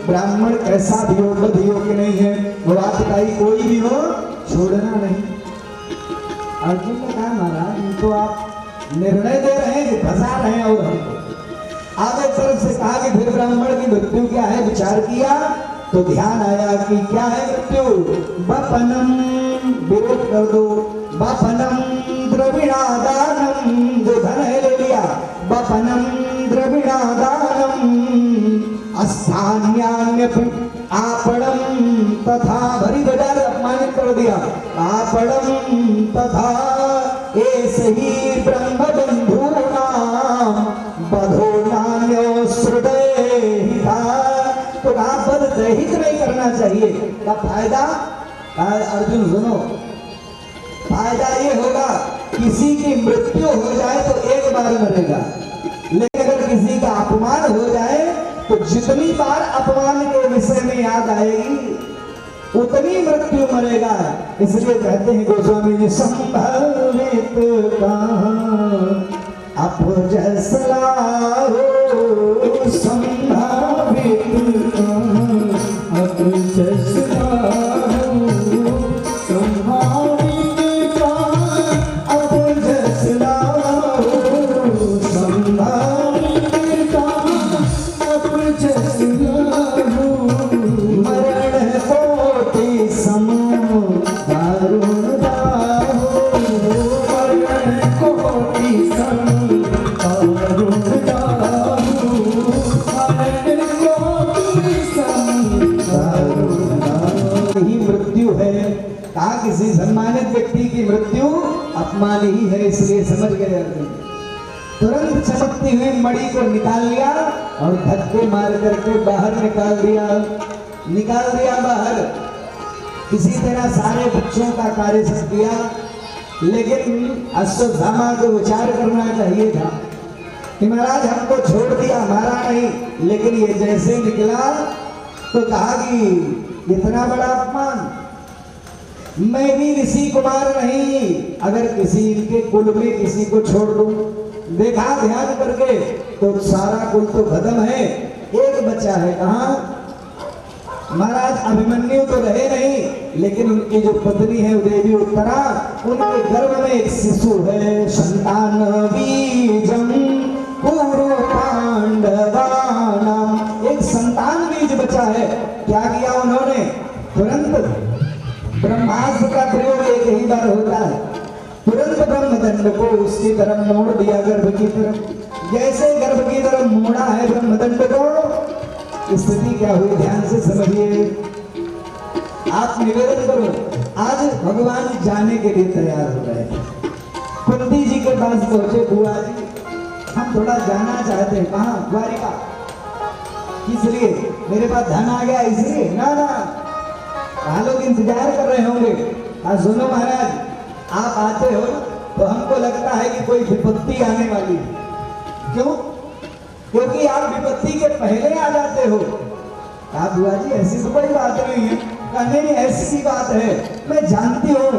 ब्राह्मण कैसा भी हो, बद योग्य नहीं है, वो आतताई कोई भी हो छोड़ना नहीं। अर्जुन ने कहा महाराज ये तो आप निर्णय दे रहे हैं कि फंसा रहे हैं, और हमको आगे तरफ से कहा कि फिर ब्राह्मण की मृत्यु क्या है? विचार किया तो ध्यान आया कि क्या है मृत्यु? बपनम, विरोध कर दो, बपनम द्रविणादानम, जो धन है ले लिया, बपनम द्रविणादानम अस्थान्यान्यपि आपड़म तथा, भरी बाजार अपमानित कर दिया, आपड़म तथा ऐसे ही ब्रह्म बंधूनाम बधो नान्यो सृदयिता। तो आप बद दहित नहीं करना चाहिए। का फायदा? अर्जुन सुनो, फायदा ये होगा किसी की मृत्यु हो जाए तो एक बार मरेगा, लेकिन अगर किसी का अपमान हो जाए तो जितनी बार अपमान के विषय में याद आएगी उतनी मृत्यु मरेगा। इसलिए कहते हैं गोस्वामी जी, संभवित अपजसला हो, संभावित अपजसला हो, संभावित अपजसला हो, संभावित अपजसला हो, मरण कोटि सम दारुण दाहो, मरण कोटि सम दारुण दाहो, मरण कोटि सम दारुण दाहो। ही मृत्यु है। कहा किसी सम्मानित व्यक्ति की मृत्यु अपमान ही है, इसलिए समझ गए अर्जुन। तुरंत चमकती हुई मणि को निकाल लिया और धक्के मार करके बाहर निकाल दिया बाहर। किसी तरह सारे बच्चों का कार्य सब किया, लेकिन अश्वत्थामा को विचार करना चाहिए था कि महाराज हमको छोड़ दिया, मारा नहीं, लेकिन ये जैसे निकला तो कहा कि इतना बड़ा अपमान, मैं भी ऋषि कुमार नहीं, अगर किसी इनके कुल में किसी को छोड़ दूं। देखा ध्यान करके तो सारा कुल तो खत्म है, एक बचा है। कहाँ? महाराज अभिमन्यु तो रहे नहीं, लेकिन उनकी जो पत्नी है देवी उत्तरा, उनके गर्भ में एक शिशु है। संतान बीजम पूर्व पांडवानाम, एक संतान बीज बचा है। क्या किया उन्होंने? तुरंत ब्रह्मास्त्र का प्रयोग एक ही बार होता है, तुरंत ब्रह्मदंड को उसकी तरफ मोड़ दिया, गर्भ की तरफ। जैसे गर्भ की तरफ मोड़ा है ब्रह्मदंड को, स्थिति क्या हुई ध्यान से समझिए। आप निवेदन करो, आज भगवान जाने के लिए तैयार हो रहे हैं। कुंती जी के पास पहुंचे, बुआ जी हम थोड़ा जाना चाहते हैं। कहाँ? द्वारिका। इसलिए मेरे पास धन आ गया, इसलिए ना ना, वहां लोग इंतजार कर रहे होंगे। सुनो महाराज, आप आते हो तो हमको लगता है कि कोई विपत्ति आने वाली है। क्यों? क्योंकि आप विपत्ति के पहले आ जाते हो। कहा बुआ जी ऐसी तो कोई बात नहीं है। कहा नहीं ऐसी बात है, मैं जानती हूँ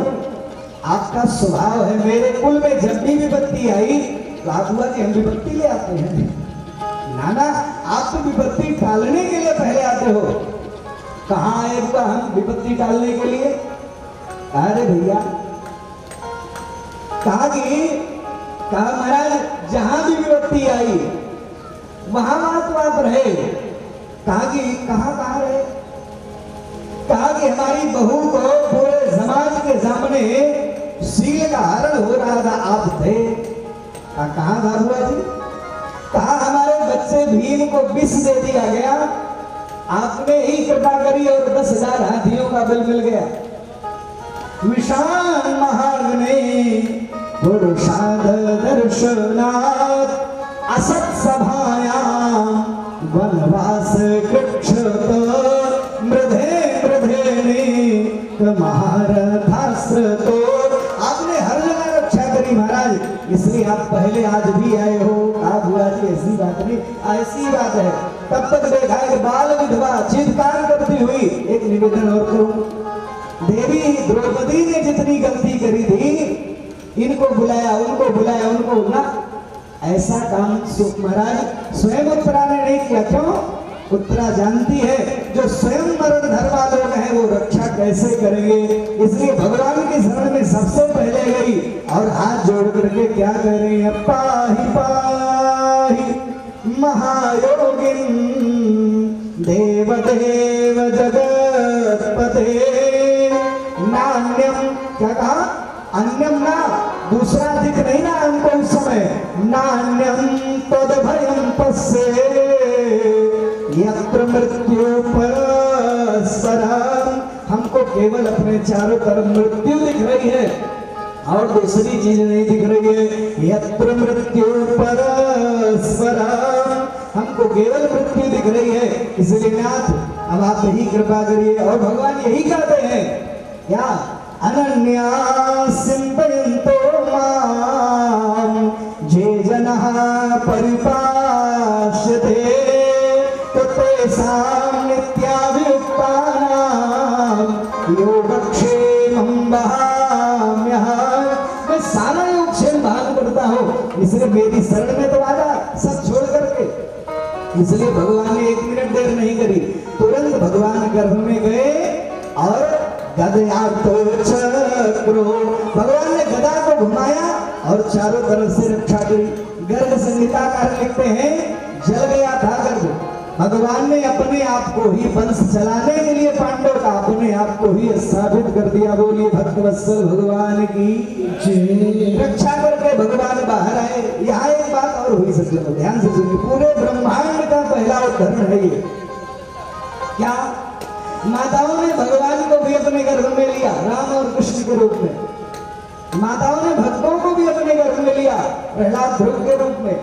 आपका स्वभाव है, मेरे कुल में जब भी विपत्ति आई तो बुआ जी हम विपत्ति ले आते हैं। नाना आप तो विपत्ति टालने के लिए पहले आते हो। कहाँ आए बुआ हम विपत्ति टालने के लिए? अरे भैया कहा महाराज जहां भी विपत्ति आई वहां तो आप रहे। कहा कहाँ रहे? कहा कि हमारी बहू को पूरे समाज के सामने शील का हरण हो रहा था, आप थे। कहाँ था बुआ जी? कहा हमारे बच्चे से भीम को विष दे दिया गया, आपने ही कृपा करी और 10,000 हाथियों का बल मिल गया। विशाल महाग्ने पुरुषाद दर्शनात् असत सभायां वनवास कृक्षत मृधे महारथास्त्रतो। आपने हर जगह रक्षा करी महाराज, इसलिए आप पहले आज भी आए हो। आप हुआ जी ऐसी बात नहीं, ऐसी बात है। तब तक देखा है बाल विधवा चित्कार करती हुई। एक निवेदन और करूं, देवी द्रौपदी ने जितनी गलती करी थी, इनको बुलाया उनको ना, ऐसा काम महाराज स्वयं उत्तरा ने नहीं किया। क्यों? उत्तरा जानती है जो स्वयं मरण धर्मा लोग हैं वो रक्षा कैसे करेंगे, इसलिए भगवान की शरण में सबसे पहले गई और हाथ जोड़ करके क्या कह रही है, पाहि पाहि महायोगिन देवदेव जगतपते नान्यम। क्या कहा? अन्यम ना, दूसरा दिख नहीं ना हमको उस समय। नान्यम तद भयम पश्ये यत्र मृत्यु परस्परम। हमको केवल अपने चारों तरफ मृत्यु दिख रही है और दूसरी चीज नहीं दिख रही है। यत्र मृत्यु परस्परम, हमको केवल मृत्यु दिख रही है। इसलिए नाथ अब आप यही कृपा करिए। और भगवान यही कहते हैं क्या, अनन्या चिन्तयन्तो मां ये जनः परिपाश्यते तेषां नित्याभियुक्तानां योगक्षेमं वहाम्यहम्। मैं सारा योगक्षेम भाग करता हूँ, इसलिए मेरी शरण में तो आजा सब छोड़ करके। इसलिए भगवान ने 1 मिनट देर नहीं करी, तुरंत भगवान गर्भ में गए और गदया तो चक्रो, भगवान ने गदा को घुमाया और चारों तरफ से रक्षा करी। गर्ग संहिताकार लिखते हैं जल गया था गर्भ। भगवान ने अपने आप को ही वंश चलाने के लिए पांडव का अपने आप को ही स्थापित कर दिया। बोलिए भक्तवत्सल भगवान की जय। रक्षा करके भगवान बाहर आए। यहाँ एक बात और हुई सज्जनों, ध्यान से सुनिए, पूरे ब्रह्मांड का पहला उदाहरण है ये। क्या? माताओं ने भगवान को भी अपने गर्भ में लिया, राम और कृष्ण के रूप में। माताओं ने भक्तों को भी अपने गर्भ में लिया, प्रहलाद ध्रुव के रूप में।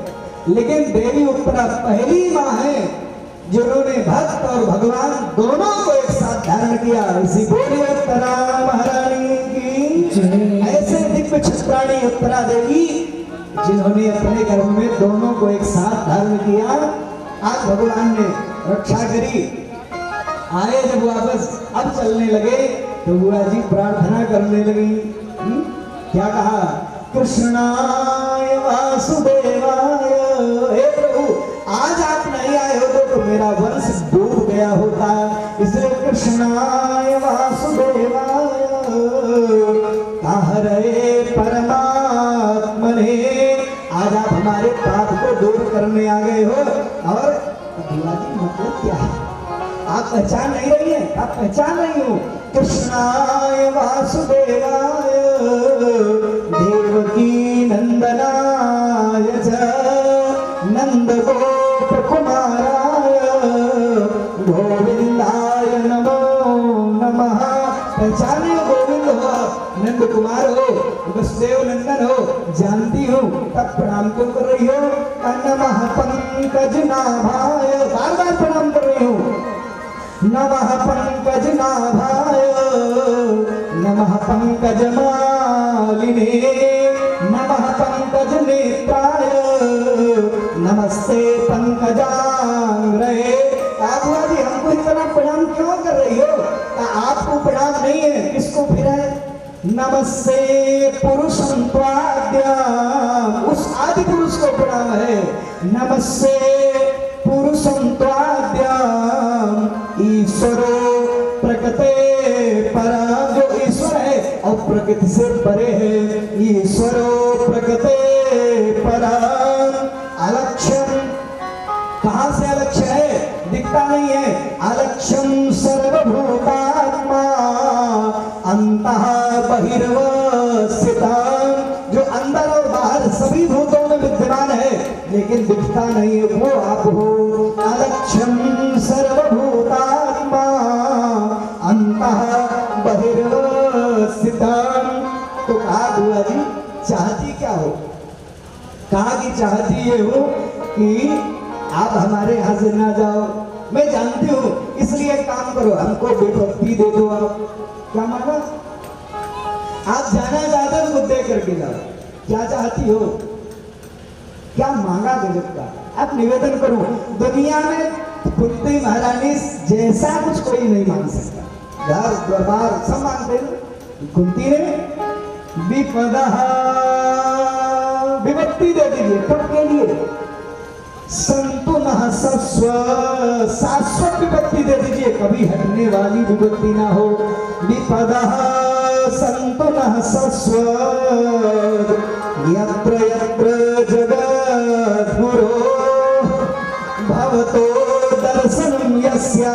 लेकिन देवी उत्तरा पहली माँ है जिन्होंने भक्त और भगवान दोनों को एक साथ धारण किया। इसी बोलिए उत्तरा महारानी की। ऐसे दिव्य छत्राणी उत्तरा देवी जिन्होंने अपने गर्भ में दोनों को एक साथ धारण किया। आज भगवान ने रक्षा करी। आए जब वापस अब चलने लगे तो बुआ जी प्रार्थना करने लगी। क्या कहा? कृष्णाय वासुदेवाय। हे प्रभु, आज आप नहीं आए होते तो मेरा वंश डूब गया होता, इसलिए कृष्णाय वासुदेवाय हरे परमात्मने। आज आप हमारे पाप को दूर करने आ गए हो। और बुआ जी मतलब क्या है? आप पहचान नहीं रही है? आप पहचान रही हो? कृष्णाय वासुदेवाय देवकी नंदनाय च नंद गोप कुमाराय गोविंदाय नमो नमः। पहचाने हो? गोविंद हो, नंद कुमार हो, वसुदेव नंदन हो, जानती हूँ, तब प्रणाम क्यों कर रही हो? नमः पंकज नाभाय, बार बार प्रणाम कर रही हूँ। नमः पंकज नाभाय नमः पंकज मालिने नमः पंकज नेत्राय नमस्ते पंकजांग्रहे। आप जी हमको इतना प्रणाम क्यों कर रही हो? आपको प्रणाम नहीं है, किसको फिर है? नमस्ते पुरुषं त्वाद्याम, उस आदि पुरुष को प्रणाम है। नमस्ते पुरुषं त्वाद्याम ईश्वरो प्रकृते परा, जो ईश्वर है और प्रकृति से परे है। ईश्वरो प्रकृते परा अलक्ष्यम, कहां से अलक्ष्य है? दिखता नहीं है। अलक्ष्यम सर्वभूतात्मा अंतः बहिर्वस्थिता, जो अंदर और बाहर सभी भूतों में विद्यमान है लेकिन दिखता नहीं है, वो आप हो। स्थितम्। तो कहा बुआ जी चाहती क्या हो? कहा कि चाहती ये हो कि आप हमारे यहाँ से ना जाओ। मैं जानती हूँ, इसलिए एक काम करो, हमको विभक्ति दे दो। आप क्या मांगा? आप जाना चाहते हो तो दे करके जाओ। क्या चाहती हो? क्या मांगा गजब का? आप निवेदन करो, दुनिया में कुंती महारानी जैसा कुछ कोई नहीं मांग सकता। घर दरबार सब मांगते हैं, कुंती ने विपदः विभक्ति दे दीजिए। कब के लिए? संतु नः सस्व, शाश्वत विभक्ति दे दीजिए, कभी हटने वाली विभक्ति ना हो। विपदः संतु नः सस्व, यत्र यत्र जगद्गुरो भवतो दर्शनं यस्या